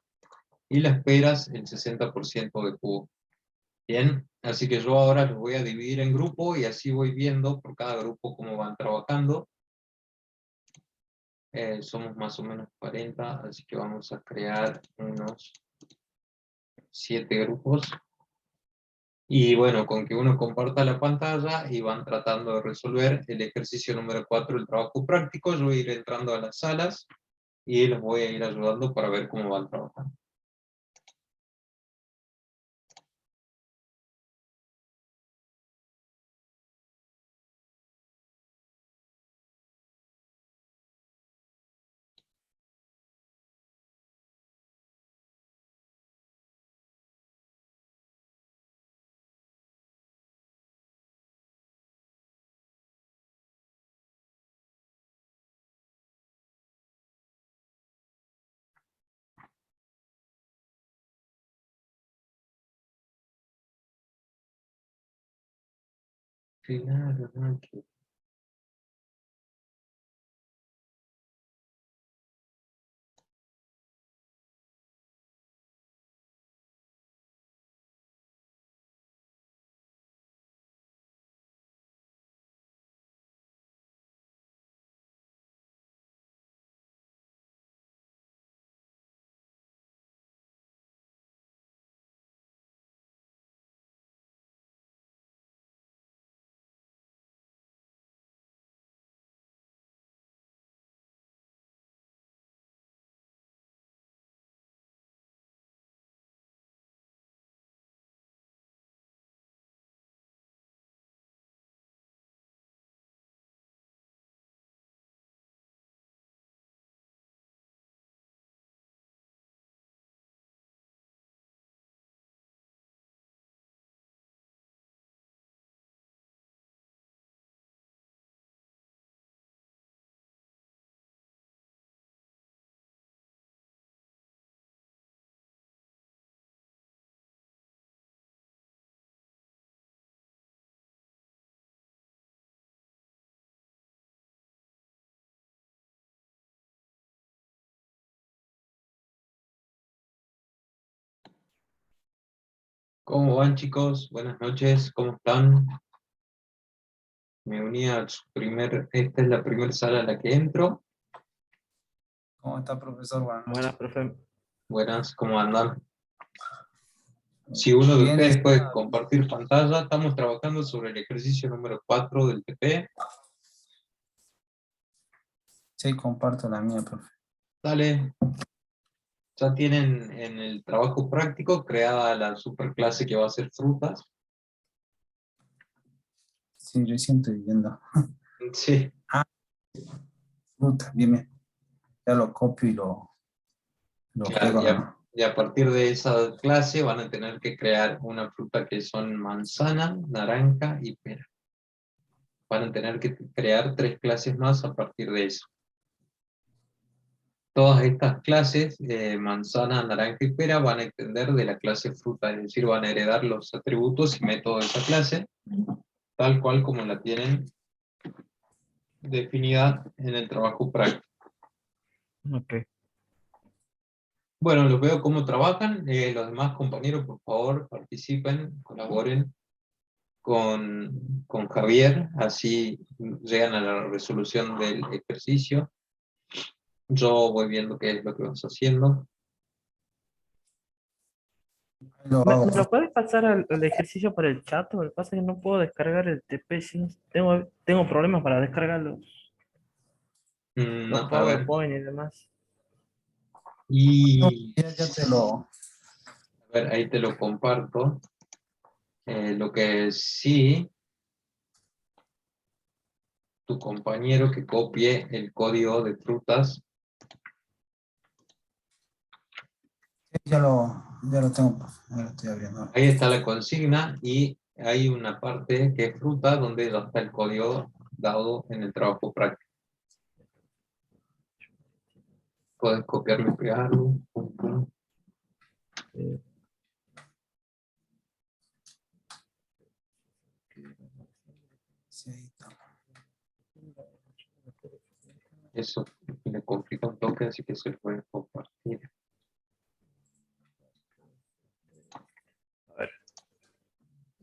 y las peras el 60% de cubo. Bien, así que yo ahora los voy a dividir en grupo y así voy viendo por cada grupo cómo van trabajando. Somos más o menos 40, así que vamos a crear unos 7 grupos. Y bueno, con que uno comparta la pantalla y van tratando de resolver el ejercicio número 4, el trabajo práctico, yo voy a ir entrando a las salas y los voy a ir ayudando para ver cómo van trabajando. Claro, ¿no? ¿Cómo van chicos? Buenas noches, ¿cómo están? Me uní a su esta es la primera sala a la que entro. ¿Cómo está, profesor? Buenas, profe. Buenas, ¿cómo andan? Si uno de Bien, ustedes puede compartir pantalla, estamos trabajando sobre el ejercicio número 4 del TP. sí, comparto la mía, profe. Dale. Ya tienen en el trabajo práctico creada la superclase que va a ser frutas. Sí, recién estoy viendo. Sí. Fruta, bien, bien. Ya lo copio y lo Claro, pego. y a partir de esa clase van a tener que crear una fruta que son manzana, naranja y pera. Van a tener que crear 3 clases más a partir de eso. Todas estas clases, manzana, naranja y pera, van a extender de la clase fruta, es decir, van a heredar los atributos y métodos de esa clase, tal cual como la tienen definida en el trabajo práctico. Ok. Bueno, los veo cómo trabajan. Los demás compañeros, por favor, participen, colaboren con Javier, así llegan a la resolución del ejercicio. Yo voy viendo qué es lo que vas haciendo. Lo ¿Me, hago, me lo profe. puedes pasar al ejercicio por el chat? Lo que pasa es que no puedo descargar el TP, sí. Tengo problemas para descargar los A ver, PowerPoint y demás. y Ya te lo... a ver, ahí te lo comparto. Lo que sí, tu compañero que copie el código de frutas. Ya lo tengo, profe. Ya lo estoy abriendo. Ahí está la consigna y hay una parte que es fruta donde ya está el código dado en el trabajo práctico. Puedes copiarlo y pegarlo. Pum, pum. Eh, Sí, ahí está. Eso le complica un toque, así que se lo voy a compartir. a ver.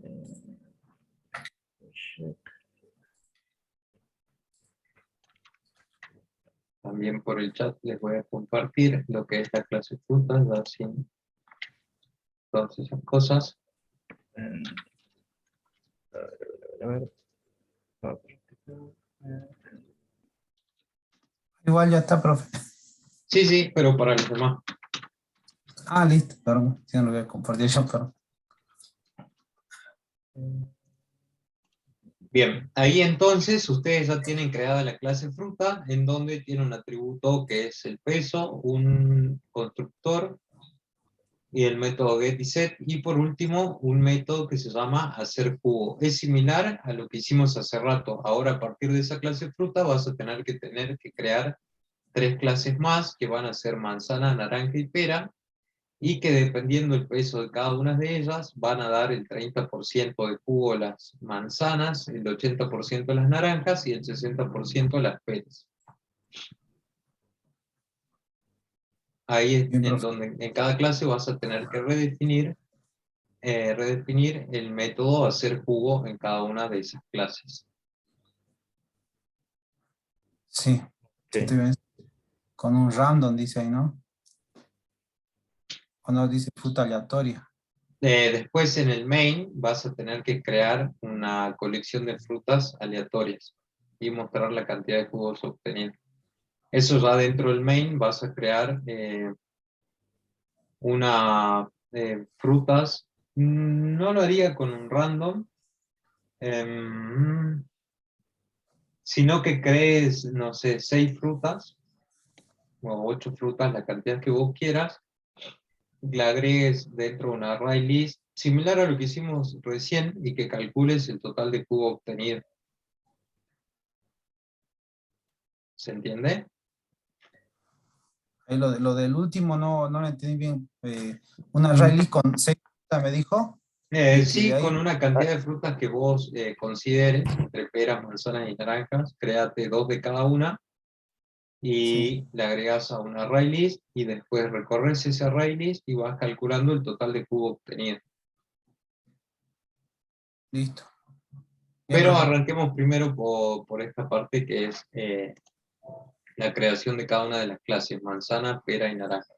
Eh, También por el chat les voy a compartir lo que es la clase frutas, ya sin todas esas cosas. eh, a ver. Igual ya está, profe. Sí, sí, pero para los demás. Ah, listo, perdón. Sí, no lo voy a compartir yo, perdón. Bien, ahí entonces ustedes ya tienen creada la clase fruta, en donde tiene un atributo que es el peso, un constructor y el método get y set, y por último un método que se llama hacer cubo. Es similar a lo que hicimos hace rato. Ahora a partir de esa clase fruta vas a tener que crear 3 clases más que van a ser manzana, naranja y pera, y que dependiendo del peso de cada una de ellas, van a dar el 30% de jugo las manzanas, el 80% las naranjas y el 60% las peras. Ahí es Bien, en profe. donde en cada clase vas a tener que redefinir el método hacer jugo en cada una de esas clases. Sí, sí, Sí. estoy bien. Con un random dice ahí, ¿no? O no dice fruta aleatoria. Después en el main vas a tener que crear una colección de frutas aleatorias y mostrar la cantidad de jugos obtenidos. Eso ya dentro del main vas a crear una frutas. No lo haría con un random, em, sino que crees, no sé, 6 frutas o 8 frutas, la cantidad que vos quieras, le agregues dentro de una array list, similar a lo que hicimos recién, y que calcules el total de cubo obtenido. ¿Se entiende? Ahí lo del último no lo entendí bien. Una rally con 6 frutas, me dijo. Y de Sí, con ahí, una cantidad de frutas que vos consideres, entre peras, manzanas y naranjas, créate 2 de cada una sí, y le agregas a una array list y después recorres ese array list y vas calculando el total de cubo obtenido. listo. Bien, Pero profe. arranquemos primero por esta parte que es la creación de cada una de las clases, manzana, pera y naranja.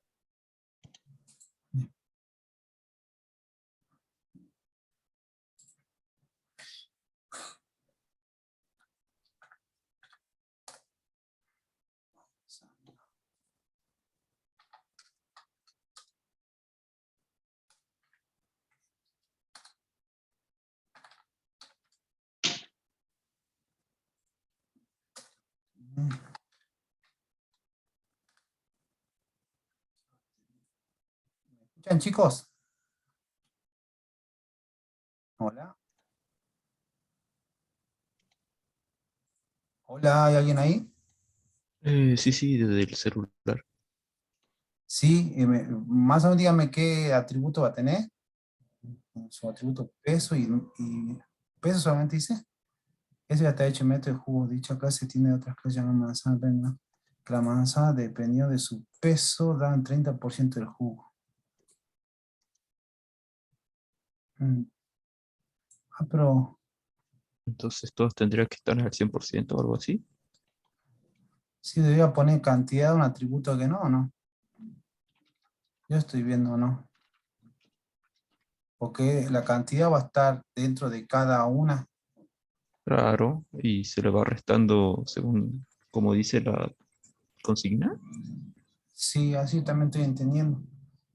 ¿Escuchan, chicos? Hola. Hola, ¿hay alguien ahí? Sí, sí, desde el celular. Sí, más o menos dígame qué atributo va a tener. Su atributo peso y peso solamente dice. Eso ya está hecho en método de jugo. Dicha clase tiene otras clases llamadas manzana. Venga. Que la manzana, dependiendo de su peso, dan 30% del jugo. Mm. Ah, pero Entonces todos tendrían que estar al 100% o algo así. sí debía poner cantidad de un atributo que no, ¿no? Yo estoy viendo, ¿no? porque la cantidad va a estar dentro de cada una. Claro, y se le va restando según como dice la consigna. Sí, así también estoy entendiendo.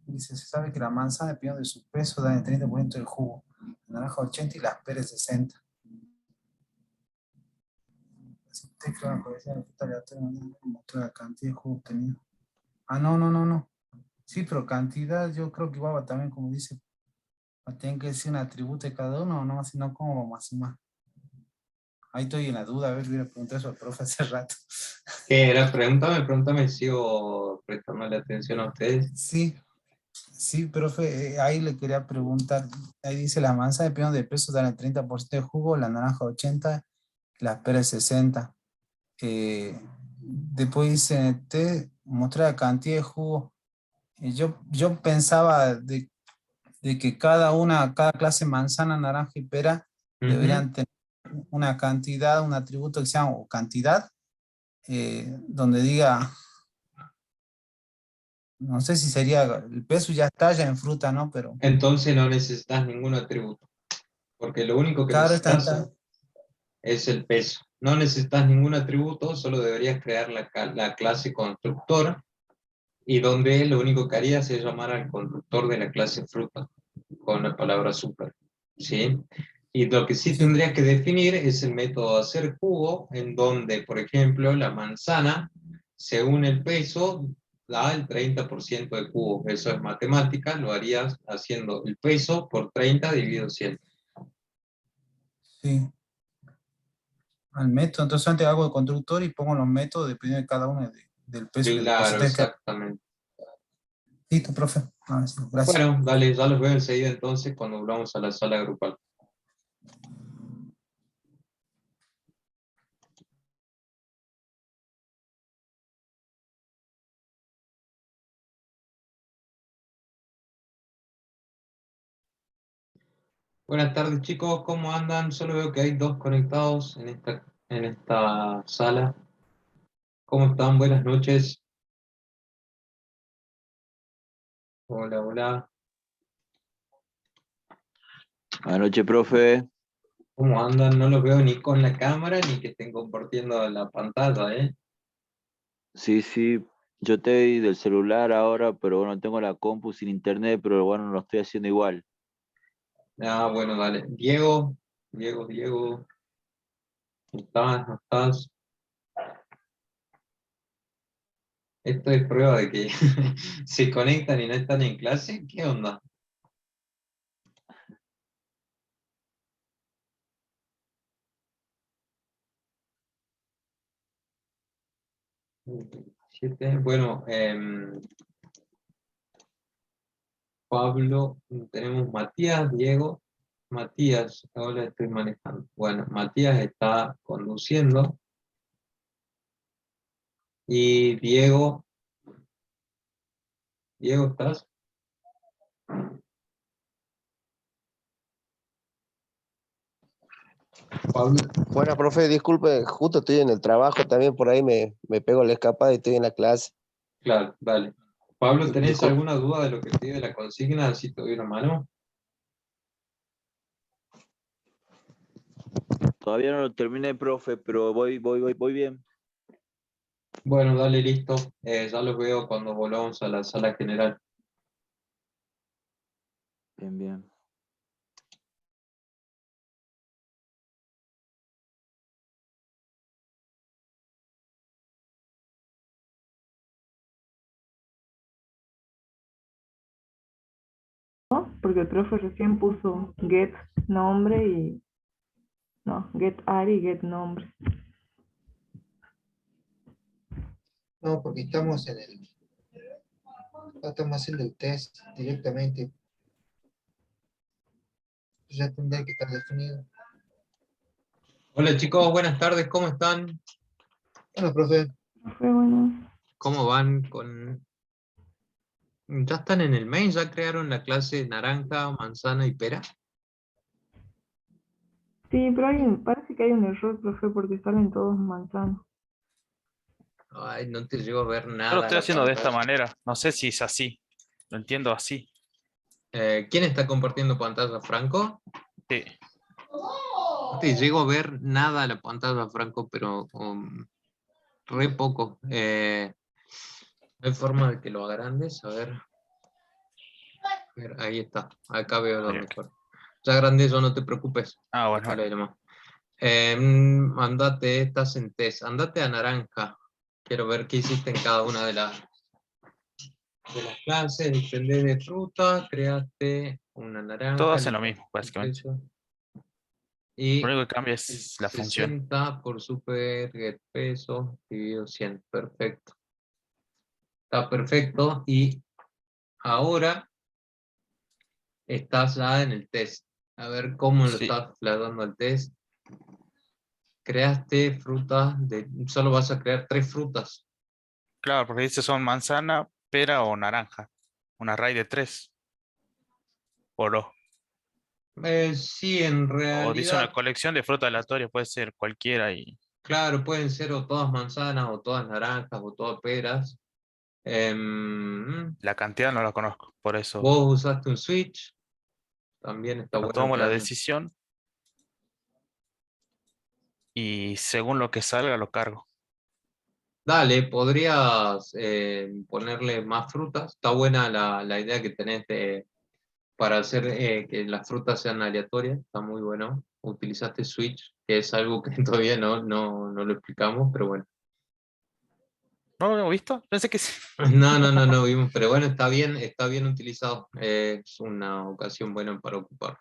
Dice, se sabe que la manzana, dependiendo de su peso, da el 30% del jugo, la naranja 80 y las peras 60. Si usted cree una colección de fruta aleatoria, mostrar la cantidad de jugo obtenido. Ah, no. Sí, pero cantidad yo creo que igual va también, como dice, va a tener que decir un atributo de cada uno, o no, si no, ¿cómo vamos a sumar? Ahí estoy en la duda, a ver, voy a preguntar eso al profe hace rato. ¿Qué era? Pregúntame, sigo prestándole atención a ustedes. Sí, profe, ahí le quería preguntar, ahí dice la manzana dependiendo de peso dan el 30% de jugo, la naranja 80, las peras 60. Después dice, mostrar la cantidad de jugo. Yo pensaba de que cada clase manzana, naranja y pera deberían tener una cantidad, un atributo que se llama o cantidad, donde diga, no sé si sería, el peso ya está ya en fruta, ¿no? Pero Entonces no necesitas ningún atributo, porque lo único que claro, necesitas es el peso. No necesitas ningún atributo, solo deberías crear la clase constructor, y donde lo único que harías es llamar al constructor de la clase fruta, con la palabra super, ¿sí? Y lo que sí sí, tendrías que definir es el método de hacer jugo, en donde, por ejemplo, la manzana, según el peso, da el 30% de jugo. Eso es matemática, lo harías haciendo el peso por 30 dividido 100. sí, al método. Entonces antes hago el constructor y pongo los métodos dependiendo de cada uno del peso que Claro, deposité. exactamente. Listo, profe. Ah, sí, gracias. Bueno, dale, ya los veo enseguida entonces cuando volvamos a la sala grupal. Buenas tardes, chicos, ¿cómo andan? Solo veo que hay dos conectados en esta sala. ¿Cómo están? Buenas noches. Hola, hola. Buenas noches, profe. ¿Cómo andan? No los veo ni con la cámara ni que estén compartiendo la pantalla, ¿eh? Sí, yo estoy del celular ahora, pero bueno, tengo la compu sin internet, pero bueno, lo estoy haciendo igual. Ah, bueno, dale. Diego. ¿No estás? ¿No estás? Esto es prueba de que se conectan y no están en clase. ¿Qué onda? Bueno, Pablo, tenemos Matías, Diego. Matías, ahora estoy manejando. Bueno, Matías está conduciendo y Diego, ¿estás? Pablo, Bueno, profe, disculpe, justo estoy en el trabajo, también por ahí me pego la escapada y estoy en la clase. claro, dale. Pablo, ¿tenés Disculpe. alguna duda de lo que pide la consigna? Si te doy una mano. Todavía no lo terminé, profe, pero voy bien. Bueno, dale, listo. Ya los veo cuando volvamos a la sala general. Bien. Porque el profe recién puso get nombre y no, get ID y get nombre. No, porque estamos haciendo el test directamente. Ya tendría que estar definido. Hola chicos, buenas tardes, ¿cómo están? Bueno, profe, Profe, bueno. ¿Cómo van con...? ¿Ya están en el main? ¿Ya crearon la clase naranja, manzana y pera? Sí, pero parece que hay un error, profe, porque salen todos manzanos. Ay, no te llego a ver Yo lo nada estoy la haciendo de esta pantalla. manera. No sé si es así. Lo entiendo así. ¿Quién está compartiendo pantalla, Franco? Sí. No te llego a ver nada a la pantalla, Franco, pero re poco. ¿Hay forma de que lo agrandes? A ver. Ahí está. Acá veo lo Ahí, ok. mejor. Ya agrandé yo, no te preocupes. Ah, bueno. Déjalo ahí nomás. Andate, estás en test. Andate a naranja. Quiero ver qué hiciste en cada una de las clases. Extender de fruta. Creaste una naranja. Todos hacen lo listo. mismo, básicamente. Eso. Lo Y único que cambia es la función. 60 por super get peso dividido 100. Perfecto. Está perfecto. Y ahora estás ya en el test. A ver cómo lo Sí, estás dando al test. Creaste frutas, solo vas a crear 3 frutas. claro, porque dice son manzana, pera o naranja. Un array de 3. O no. Sí, en O dice una realidad, colección de fruta aleatoria, puede ser cualquiera y claro, pueden ser o todas manzanas, o todas naranjas, o todas peras. la cantidad no la conozco. Por eso, Vos usaste un switch, también está bueno, bueno tomo que la haya. decisión y según lo que salga lo cargo. Dale, podrías ponerle más frutas. Está buena la idea que tenés para hacer que las frutas sean aleatorias. Está muy bueno. Utilizaste switch, que es algo que todavía no lo explicamos, pero bueno. ¿No lo hemos visto? Pensé que sí. No vimos, pero bueno, está bien utilizado. Es una ocasión buena para ocupar.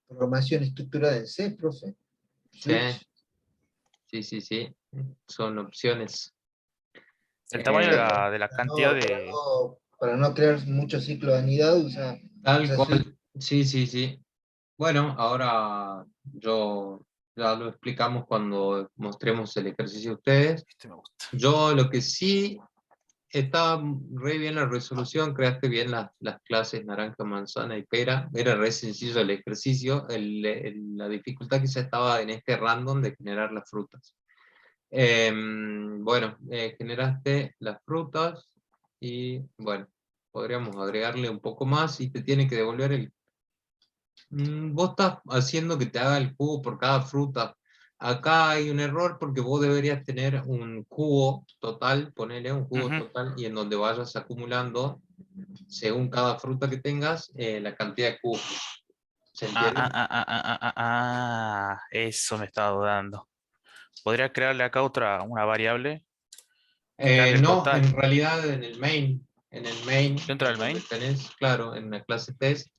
Programación estructurada en C, profe. Sí, Switch. sí. Son opciones. El tamaño Eh, de la cantidad de... Para no crear mucho ciclo de anidad, Tal usa switch. cual. Sí. Bueno, ahora yo ya lo explicamos cuando mostremos el ejercicio a ustedes. Este me gusta. Yo lo que sí está re bien la resolución, creaste bien las clases naranja, manzana y pera. Era re sencillo el ejercicio. La dificultad quizá estaba en este random de generar las frutas. Bueno, generaste las frutas y bueno, podríamos agregarle un poco más y te tiene que devolver vos estás haciendo que te haga el cubo por cada fruta. Acá hay un error porque vos deberías tener un cubo total, ponele un cubo Ujú. total, y en donde vayas acumulando, según cada fruta que tengas, la cantidad de cubos. ¿Se entiende? Eso me estaba dudando. Podría crearle acá una variable y crearle el No, total. en realidad en el main, Dentro en del donde main, tenés, claro, en la clase test,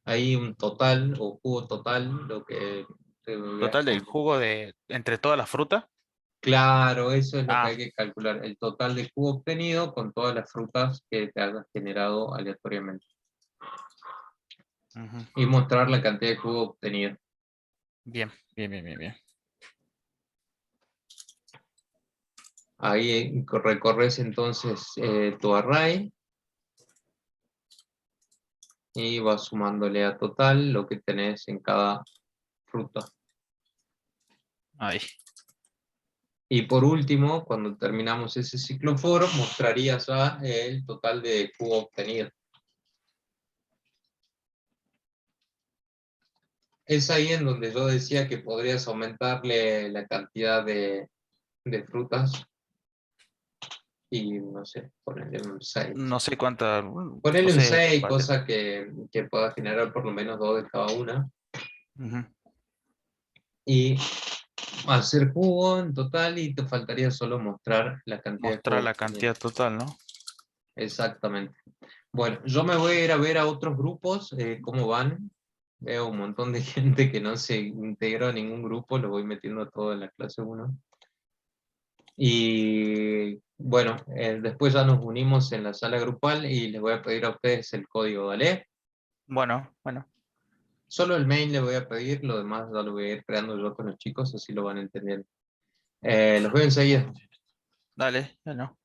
hay un total o cubo total, lo que te voy a total del escribir. jugo de entre todas las frutas. Claro, eso es lo que Ah, hay que calcular, el total de cubo obtenido con todas las frutas que te hayas generado aleatoriamente. ujú. Y mostrar la cantidad de cubo obtenido. Bien. Ahí recorres entonces tu array y vas sumándole a total lo que tenés en cada fruta. Ahí. Y por último, cuando terminamos ese ciclo for, mostrarías ya el total de cubo obtenido. Es ahí en donde yo decía que podrías aumentarle la cantidad de frutas y no sé, ponerle un 6. No sé cuánta, no Ponerle un sé, 6, cosa que pueda generar por lo menos 2 de cada una. ujú. Y hacer cubo en total y te faltaría solo mostrar la cantidad de Mostrar cubo la obtenido. cantidad total, ¿no? Exactamente. Bueno, yo me voy a ir a ver a otros grupos, cómo van. Veo un montón de gente que no se integró a ningún grupo, lo voy metiendo todo en la clase 1. Y bueno, después ya nos unimos en la sala grupal y les voy a pedir a ustedes el código, ¿vale? Bueno. Solo el main le voy a pedir, lo demás ya lo voy a ir creando yo con los chicos, así lo van a entender. Los veo enseguida. Dale, bueno.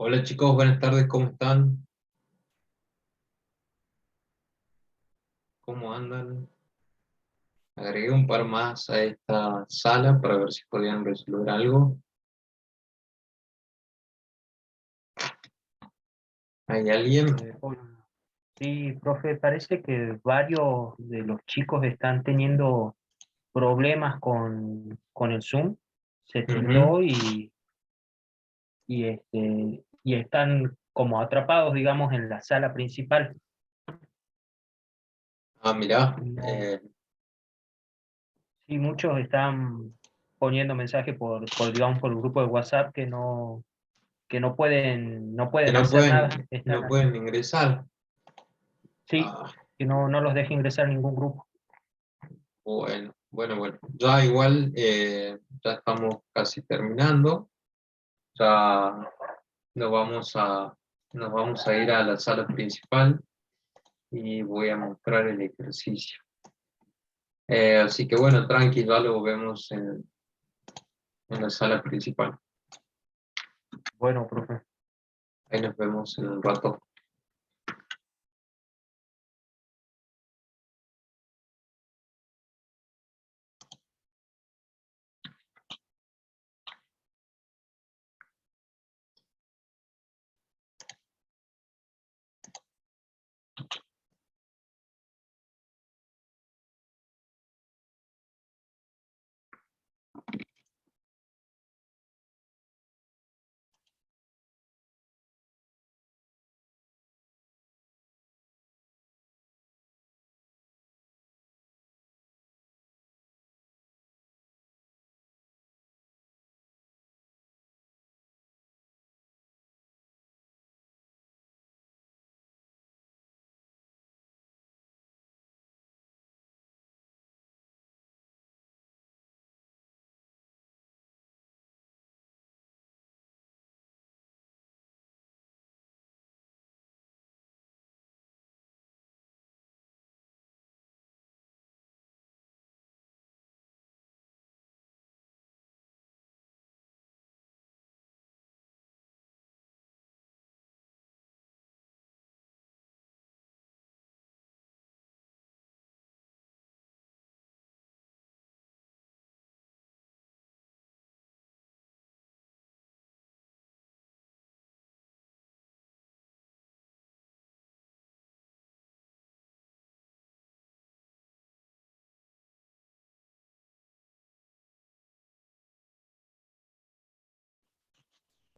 Hola chicos, buenas tardes, ¿cómo están? ¿Cómo andan? Agregué un par más a esta sala para ver si podían resolver algo. ¿Hay alguien? Hola. Sí, profe, parece que varios de los chicos están teniendo problemas con el Zoom. Se Ujú. tildó y están como atrapados, digamos, en la sala principal. Ah, mirá, No, sí, muchos están poniendo mensajes digamos, por el grupo de WhatsApp que no que pueden no hacer nada. pueden, no Están, pueden ingresar. sí, Ah, que no los deja ingresar ningún grupo. bueno. Ya igual, ya estamos casi terminando. Ya nos vamos a, nos vamos a ir a la sala principal y voy a mostrar el ejercicio. Así que bueno, tranqui, ya lo vemos en la sala principal. Bueno, profe. Ahí nos vemos en un rato.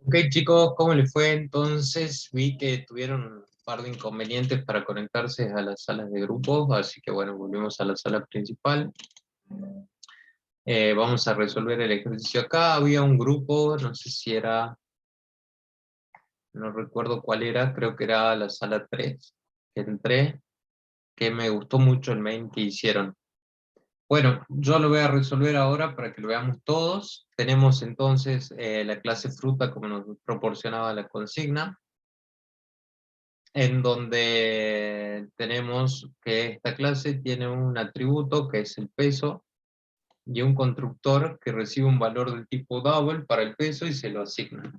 Ok chicos, ¿cómo les fue? Entonces vi que tuvieron un par de inconvenientes para conectarse a las salas de grupos, así que bueno, volvimos a la sala principal. Vamos a resolver el ejercicio acá. Había un grupo, no sé si era, no recuerdo cuál era, creo que era la sala 3, que entré, que me gustó mucho el main que hicieron. Bueno, yo lo voy a resolver ahora para que lo veamos todos. Tenemos entonces la clase fruta como nos proporcionaba la consigna, en donde tenemos que esta clase tiene un atributo que es el peso y un constructor que recibe un valor del tipo double para el peso y se lo asigna.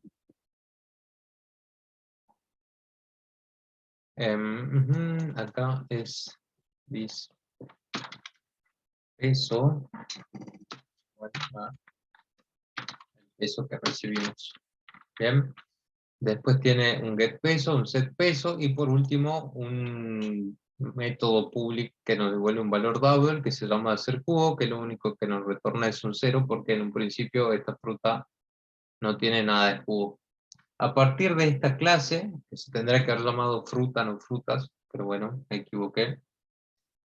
Acá es this peso, el peso que recibimos. Bien. Después tiene un get peso, un set peso, y por último un método public que nos devuelve un valor double, que se llama hacer cubo, que lo único que nos retorna es un 0, porque en un principio esta fruta no tiene nada de cubo. A partir de esta clase, que se tendrá que haber llamado fruta, no frutas, pero bueno, me equivoqué,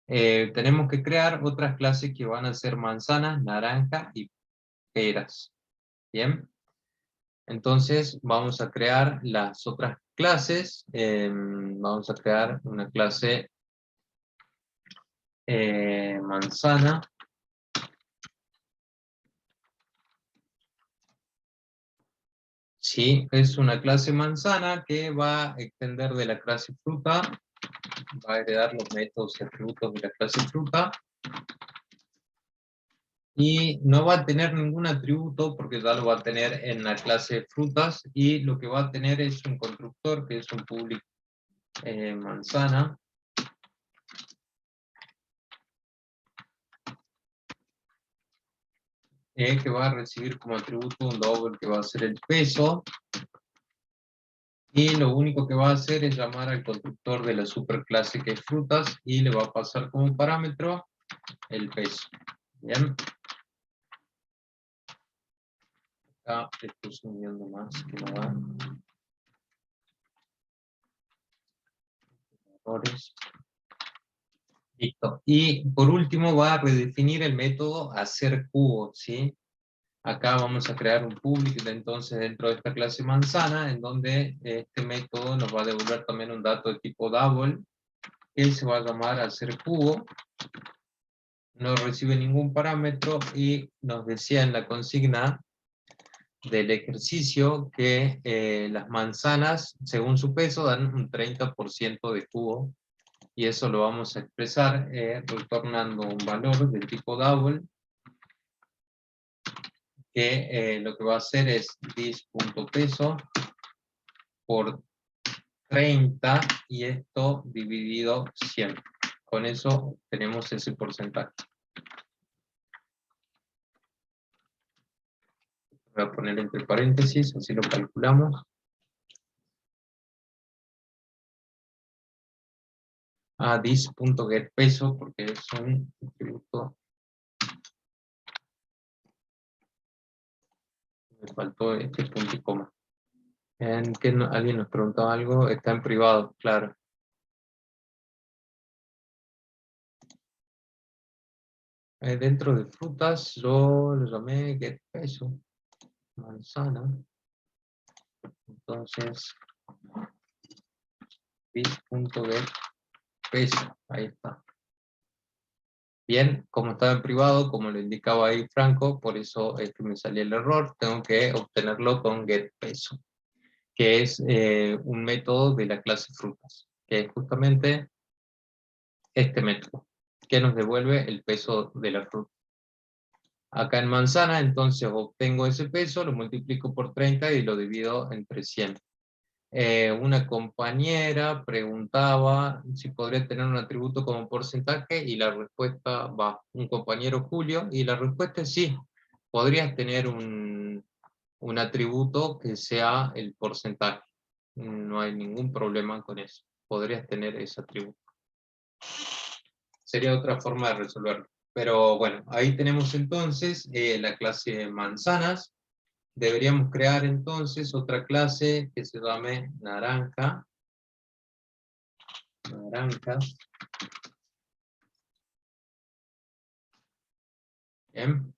tenemos que crear otras clases que van a ser manzanas, naranja y peras. ¿Bien? Entonces vamos a crear las otras clases. Vamos a crear una clase manzana. Sí, es una clase manzana que va a extender de la clase fruta, va a heredar los métodos y atributos de la clase fruta. Y no va a tener ningún atributo porque ya lo va a tener en la clase frutas, y lo que va a tener es un constructor que es un public manzana, que va a recibir como atributo un double que va a ser el peso, y lo único que va a hacer es llamar al constructor de la superclase que es frutas y le va a pasar como parámetro el peso. Bien. Acá estoy subiendo más que no va. Errores. Listo. Y por último va a redefinir el método hacer cubo, ¿sí? Acá vamos a crear un public entonces dentro de esta clase manzana, en donde este método nos va a devolver también un dato de tipo double, que se va a llamar hacer cubo. No recibe ningún parámetro y nos decía en la consigna del ejercicio que las manzanas, según su peso, dan un 30% de cubo, y eso lo vamos a expresar retornando un valor de tipo double, que lo que va a hacer es dis.peso por 30, y esto dividido 100. Con eso tenemos ese porcentaje. Voy a poner entre paréntesis, así lo calculamos. A dis.getPeso, porque es un atributo. Me faltó este punto y coma. En que alguien nos preguntaba algo, está en privado, claro. Dentro de frutas, yo lo llamé getPeso, manzana. Entonces, dis.getPeso, ahí está. Bien, como estaba en privado, como lo indicaba ahí Franco, por eso es que me salía el error, tengo que obtenerlo con getPeso, que es un método de la clase frutas, que es justamente este método, que nos devuelve el peso de la fruta. Acá en manzana, entonces obtengo ese peso, lo multiplico por 30 y lo divido entre 100. Una compañera preguntaba si podría tener un atributo como porcentaje, y la respuesta va, un compañero Julio, y la respuesta es sí, podrías tener un atributo que sea el porcentaje, no hay ningún problema con eso, podrías tener ese atributo. Sería otra forma de resolverlo. Pero bueno, ahí tenemos entonces la clase manzanas. Deberíamos crear entonces otra clase que se llame naranja. Naranjas. Bien.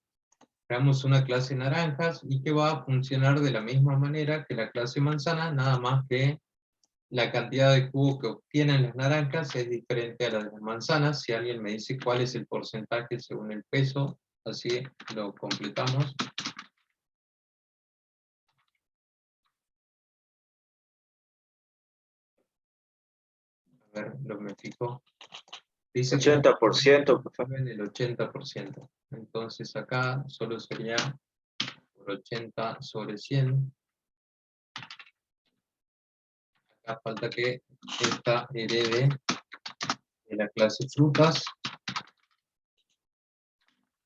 Creamos una clase naranjas y que va a funcionar de la misma manera que la clase manzana, nada más que la cantidad de cubos que obtienen las naranjas es diferente a la de las manzanas. Si alguien me dice cuál es el porcentaje según el peso, así lo completamos. A ver, me fijo. Dice 80%, profe. en el 80%. Entonces acá solo sería por 80 sobre 100. Acá falta que esta herede de la clase frutas.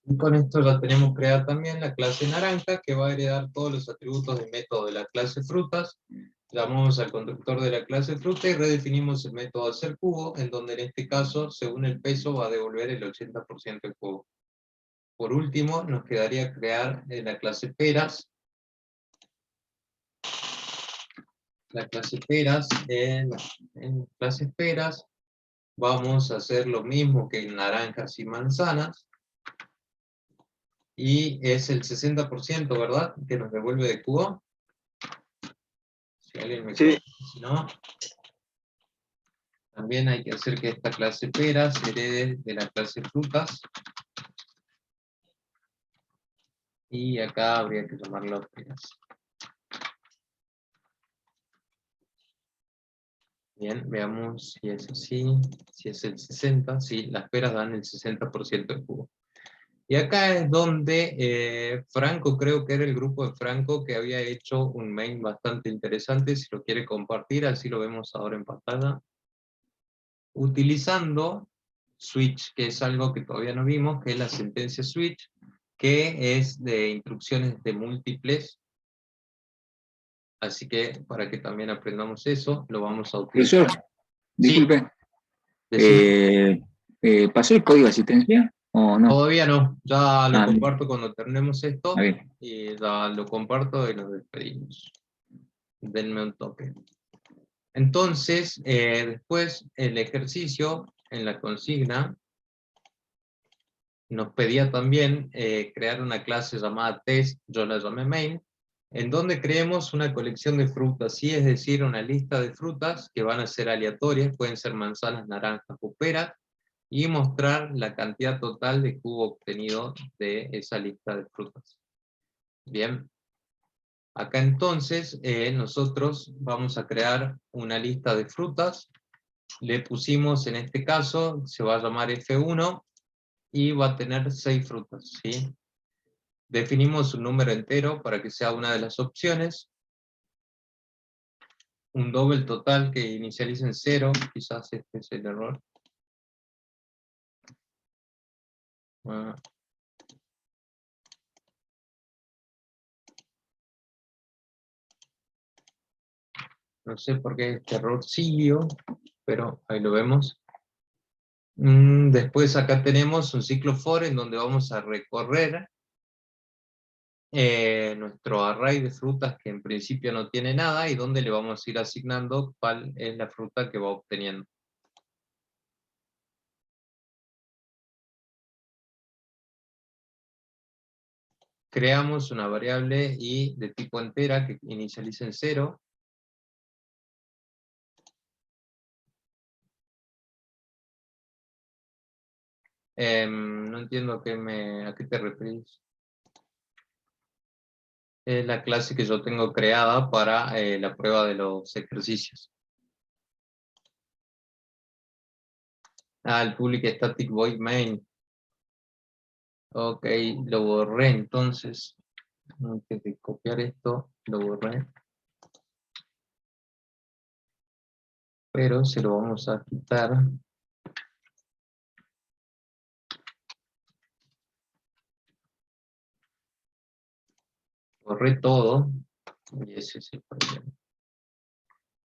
Y con esto ya tenemos creada también la clase naranja, que va a heredar todos los atributos de método de la clase frutas. Llamamos al constructor de la clase fruta y redefinimos el método hacer cubo, en donde en este caso, según el peso, va a devolver el 80% del cubo. Por último, nos quedaría crear la clase peras. La clase peras, en clases peras, vamos a hacer lo mismo que en naranjas y manzanas. Y es el 60%, ¿verdad? Que nos devuelve de cubo. Si alguien me Sí. si no. También hay que hacer que esta clase peras herede de la clase frutas. Y acá habría que llamarlo peras. Bien, veamos si es así, si es el 60, sí, las peras dan el 60% del cubo. Y acá es donde Franco, creo que era el grupo de Franco, que había hecho un main bastante interesante, si lo quiere compartir, así lo vemos ahora en pantalla. Utilizando switch, que es algo que todavía no vimos, que es la sentencia switch, que es de instrucciones de múltiples. Así que para que también aprendamos eso, lo vamos a utilizar. Profesor, disculpe. Decime. ¿Pasó el código de asistencia o no? Todavía no, ya lo Ah, bien. comparto cuando terminemos esto, Ah, bien. y ya lo comparto y nos despedimos. Denme un toque. Entonces, después el ejercicio en la consigna nos pedía también crear una clase llamada test, yo la llamé main, en donde creemos una colección de frutas, ¿sí? Es decir, una lista de frutas que van a ser aleatorias, pueden ser manzanas, naranjas o peras, y mostrar la cantidad total de cubo obtenido de esa lista de frutas. Bien. Acá entonces nosotros vamos a crear una lista de frutas, le pusimos en este caso, se va a llamar F1, y va a tener 6 frutas, ¿sí? Definimos un número entero para que sea una de las opciones, un double total que inicialice en 0, quizás este es el error. No sé por qué este errorcillo, pero ahí lo vemos. Después acá tenemos un ciclo for en donde vamos a recorrer nuestro array de frutas que en principio no tiene nada y donde le vamos a ir asignando cuál es la fruta que va obteniendo. Creamos una variable y de tipo entera que inicializa en 0. No entiendo a qué te referís. Es la clase que yo tengo creada para la prueba de los ejercicios. El public static void main. Ok, lo borré entonces. Antes de copiar esto, lo borré. Pero se lo vamos a quitar. Borré todo. Y ese es el problema.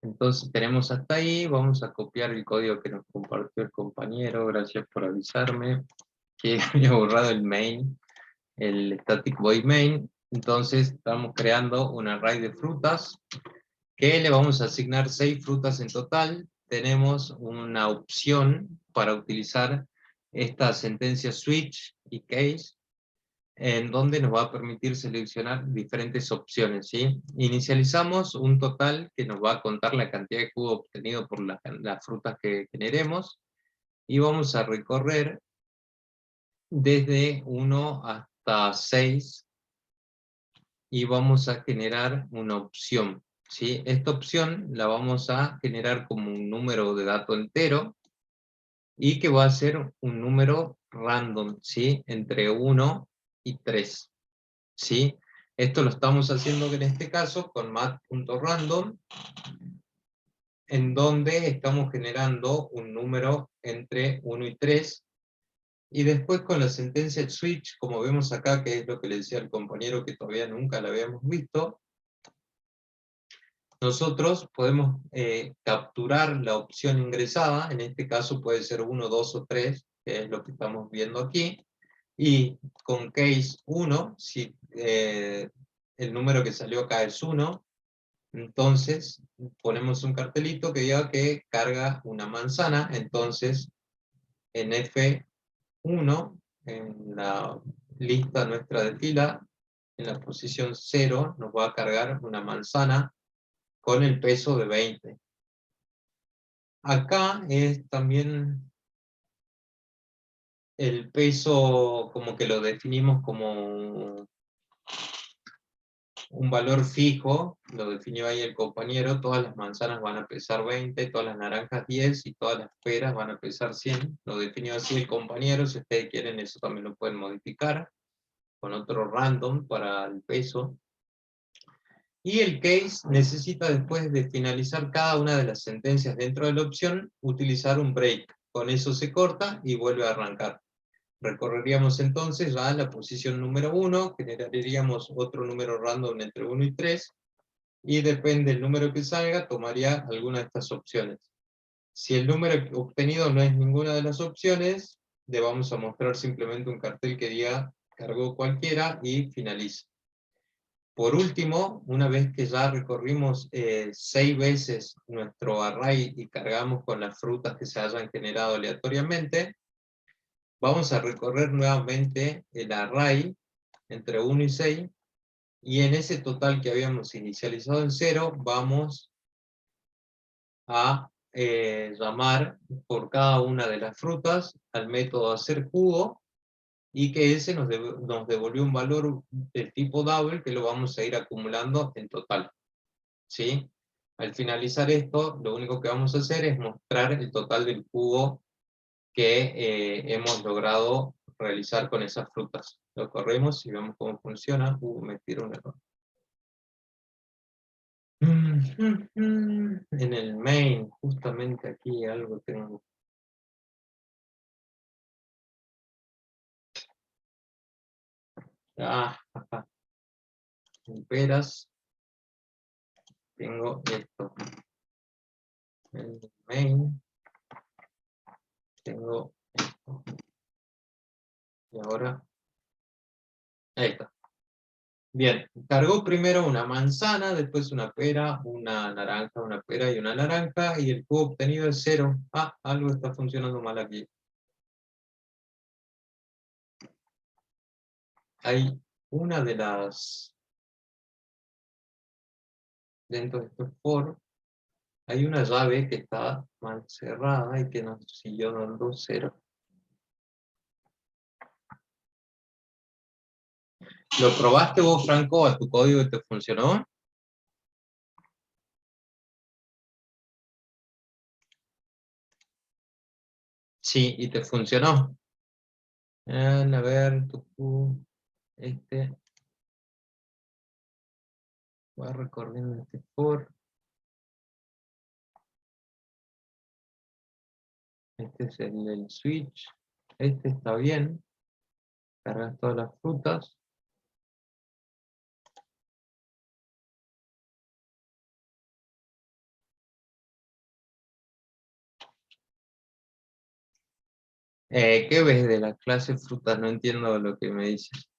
Entonces tenemos hasta ahí. Vamos a copiar el código que nos compartió el compañero. Gracias por avisarme que había borrado el main. El static void main. Entonces estamos creando un array de frutas que le vamos a asignar 6 frutas en total. Tenemos una opción para utilizar esta sentencia switch y case, en donde nos va a permitir seleccionar diferentes opciones, ¿sí? Inicializamos un total que nos va a contar la cantidad de cubo obtenido por las frutas que generemos, y vamos a recorrer desde 1 hasta 6, y vamos a generar una opción, ¿sí? Esta opción la vamos a generar como un número de dato entero, y que va a ser un número random, ¿sí? Entre 1 y 3, ¿sí? Esto lo estamos haciendo en este caso con mat.random, en donde estamos generando un número entre 1 y 3, y después con la sentencia switch, como vemos acá, que es lo que le decía al compañero que todavía nunca la habíamos visto, nosotros podemos capturar la opción ingresada, en este caso puede ser 1, 2 o 3, que es lo que estamos viendo aquí, y con case 1, si el número que salió acá es 1, entonces ponemos un cartelito que diga que carga una manzana. Entonces en F1, en la lista nuestra de fila, en la posición 0, nos va a cargar una manzana con el peso de 20. Acá es también el peso, como que lo definimos como un valor fijo, lo definió ahí el compañero, todas las manzanas van a pesar 20, todas las naranjas 10 y todas las peras van a pesar 100, lo definió así el compañero, si ustedes quieren eso también lo pueden modificar, con otro random para el peso. Y el case necesita, después de finalizar cada una de las sentencias dentro de la opción, utilizar un break. Con eso se corta y vuelve a arrancar. Recorreríamos entonces ya la posición número 1, generaríamos otro número random entre 1 y 3, y depende del número que salga, tomaría alguna de estas opciones. Si el número obtenido no es ninguna de las opciones, le vamos a mostrar simplemente un cartel que diga cargó cualquiera y finaliza. Por último, una vez que ya recorrimos 6 veces nuestro array y cargamos con las frutas que se hayan generado aleatoriamente, vamos a recorrer nuevamente el array entre 1 y 6, y en ese total que habíamos inicializado en 0, vamos a llamar por cada una de las frutas al método hacer jugo, y que ese nos devolvió un valor del tipo double que lo vamos a ir acumulando en total. ¿Sí? Al finalizar esto, lo único que vamos a hacer es mostrar el total del jugo que hemos logrado realizar con esas frutas. Lo corremos y vemos cómo funciona. Me tiro un error. En el main, justamente aquí algo tengo. En peras tengo esto. En el main tengo esto. Y ahora, ahí está. Bien, cargó primero una manzana, después una pera, una naranja, una pera y una naranja, y el jugo obtenido es 0. Algo está funcionando mal aquí. Hay una de las... Dentro de estos for, hay una llave que está mal cerrada y que nos siguió dando 0. ¿Lo probaste vos, Franco, a tu código y te funcionó? Sí, y te funcionó. A ver, va recorriendo este for. Este es el switch. Este está bien. Cargas todas las frutas. ¿Qué ves de la clase frutas? No entiendo lo que me dices.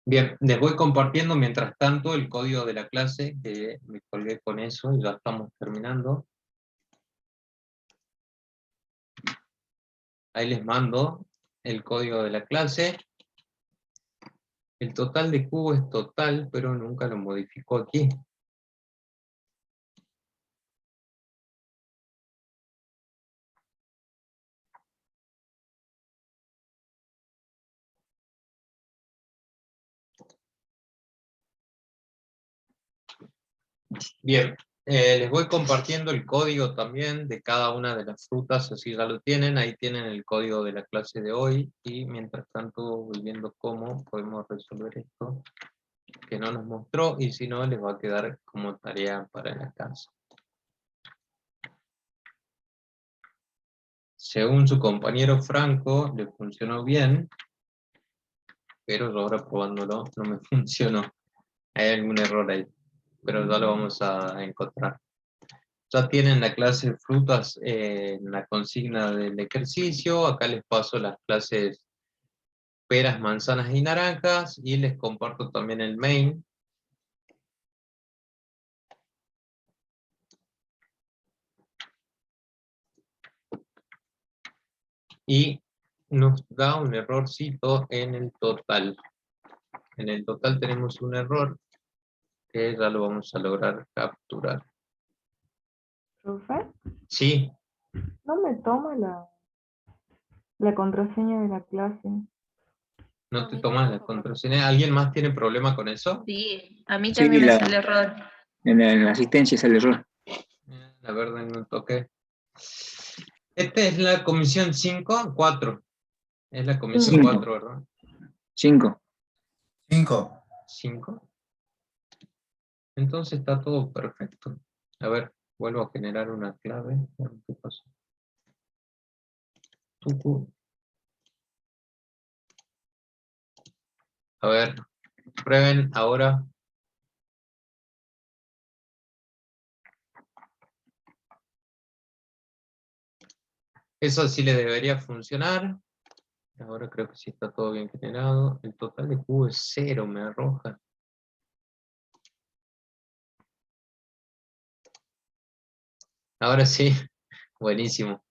Bien, les voy compartiendo mientras tanto el código de la clase, que me colgué con eso y ya estamos terminando. Ahí les mando el código de la clase. El total de cubo es total, pero nunca lo modificó aquí. Bien, les voy compartiendo el código también de cada una de las frutas, así ya lo tienen. Ahí tienen el código de la clase de hoy, y mientras tanto voy viendo cómo podemos resolver esto que no nos mostró, y si no les va a quedar como tarea para la casa. Según su compañero Franco, le funcionó bien, pero yo ahora probándolo no me funcionó. Hay algún error ahí, pero ya lo vamos a encontrar. Ya tienen la clase de frutas en la consigna del ejercicio. Acá les paso las clases peras, manzanas y naranjas, y les comparto también el main. Y nos da un errorcito en el total. En el total tenemos un error que ya lo vamos a lograr capturar. ¿Profe? Sí. No me toma la contraseña de la clase. No te tomas la contraseña. ¿Alguien más tiene problema con eso? Sí, a mí Sí, también me sale error. en la asistencia sale error. La verdad no toqué. Esta es la comisión 5, 4. Es la comisión 4, ¿verdad? 5. 5. Entonces está todo perfecto. A ver, vuelvo a generar una clave. A ver qué pasó. Tucu. A ver, prueben ahora. Eso sí le debería funcionar. Ahora creo que sí está todo bien generado. El total de cubo es 0, me arroja. Ahora sí, buenísimo.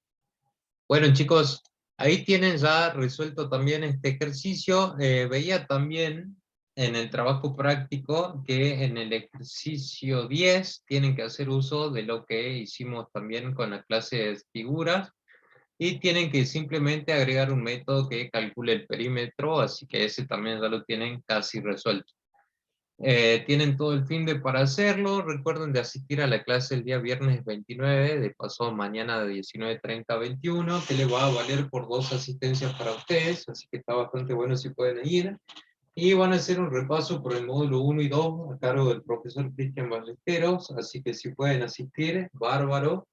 Bueno, chicos, ahí tienen ya resuelto también este ejercicio. Veía también en el trabajo práctico que en el ejercicio 10 tienen que hacer uso de lo que hicimos también con las clases figuras y tienen que simplemente agregar un método que calcule el perímetro, así que ese también ya lo tienen casi resuelto. Tienen todo el fin de para hacerlo. Recuerden de asistir a la clase el día viernes 29, de paso mañana de 19:30 a 21, que les va a valer por 2 asistencias para ustedes, así que está bastante bueno si pueden ir. Y van a hacer un repaso por el módulo 1 y 2 a cargo del profesor Cristian Ballesteros, así que si pueden asistir, bárbaro.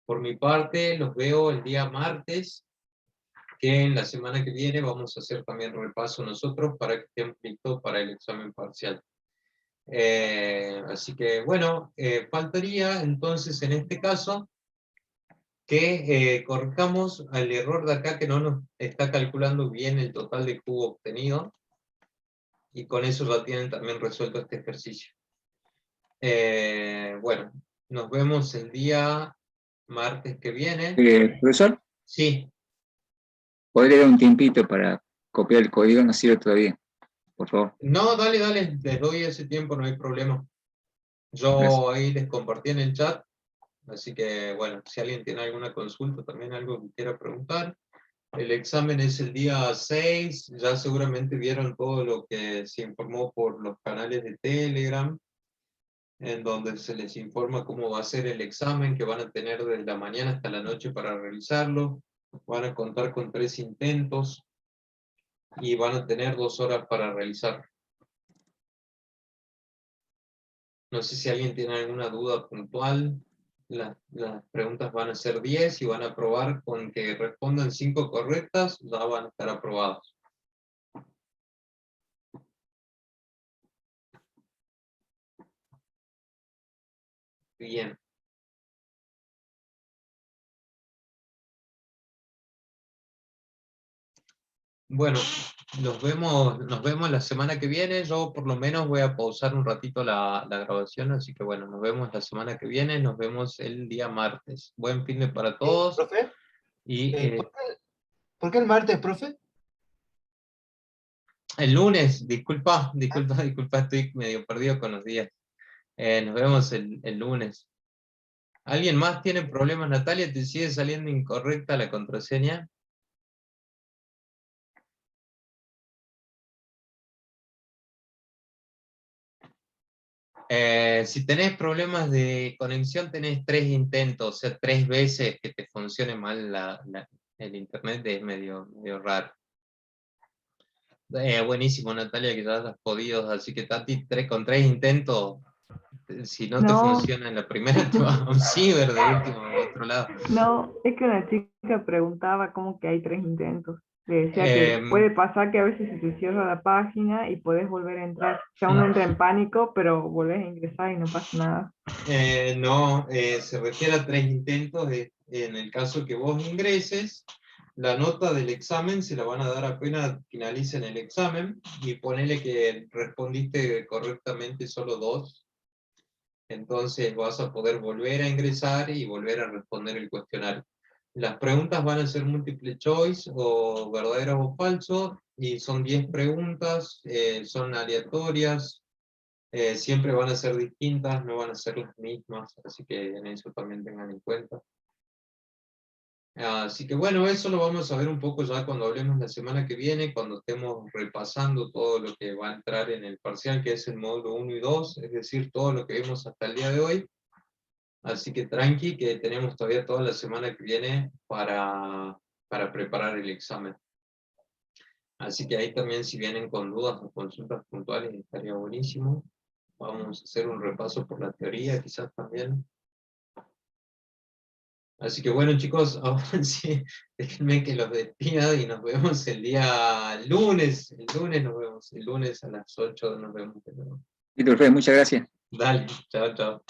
Por mi parte, los veo el día martes, que en la semana que viene vamos a hacer también repaso nosotros para que estén listos para el examen parcial. Así que bueno, faltaría entonces en este caso que corrijamos al error de acá que no nos está calculando bien el total de cubo obtenido, y con eso ya tienen también resuelto este ejercicio. Bueno, nos vemos el día martes que viene. Profesor, Sí. ¿podría dar un tiempito para copiar el código? No sirve todavía, por favor. No, dale, les doy ese tiempo, no hay problema. Yo Gracias. ahí les compartí en el chat. Así que, bueno, si alguien tiene alguna consulta, también algo que quiera preguntar. El examen es el día 6, ya seguramente vieron todo lo que se informó por los canales de Telegram, en donde se les informa cómo va a ser el examen, que van a tener desde la mañana hasta la noche para realizarlo. Van a contar con 3 intentos y van a tener 2 horas para realizarlo. No sé si alguien tiene alguna duda puntual. Las preguntas van a ser 10 y van a probar con que respondan 5 correctas, ya van a estar aprobados. Bien. Bueno, nos vemos la semana que viene. Yo por lo menos voy a pausar un ratito la grabación, así que bueno, nos vemos la semana que viene, nos vemos el día martes. Buen fin de para todos. ¿Profe? Y ¿Por qué el martes, profe? el lunes, disculpa, estoy medio perdido con los días. Nos vemos el lunes. ¿Alguien más tiene problemas, Natalia? ¿Te sigue saliendo incorrecta la contraseña? Si tenés problemas de conexión, tenés 3 intentos, o sea, 3 veces que te funcione mal el internet, es medio raro. Buenísimo, Natalia, que ya has podido, así que Tati, con 3 intentos, si no te No. funciona en la primera, te vas a un ciber de último, a otro lado. No, es que una chica preguntaba cómo que hay 3 intentos. Le decía que puede pasar que a veces se te cierra la página y puedes volver a entrar. O sea, uno entra en pánico, pero volvés a ingresar y no pasa nada. No, se refiere a 3 intentos. En el caso que vos ingreses, la nota del examen se la van a dar apenas finalicen el examen, y ponele que respondiste correctamente solo 2. Entonces vas a poder volver a ingresar y volver a responder el cuestionario. Las preguntas van a ser múltiple choice o verdadero o falso, y son 10 preguntas, son aleatorias. Siempre van a ser distintas, no van a ser las mismas, así que en eso también tengan en cuenta. Así que bueno, eso lo vamos a ver un poco ya cuando hablemos la semana que viene, cuando estemos repasando todo lo que va a entrar en el parcial, que es el módulo 1 y 2, es decir, todo lo que vimos hasta el día de hoy. Así que tranqui, que tenemos todavía toda la semana que viene para preparar el examen. Así que ahí también, si vienen con dudas o consultas puntuales, estaría buenísimo. Vamos a hacer un repaso por la teoría, quizás también. Así que bueno, chicos, ahora sí, déjenme que los despida y nos vemos el día lunes. El lunes nos vemos, el lunes a las 8 nos vemos. Y profe, muchas gracias. Dale, chao, chao.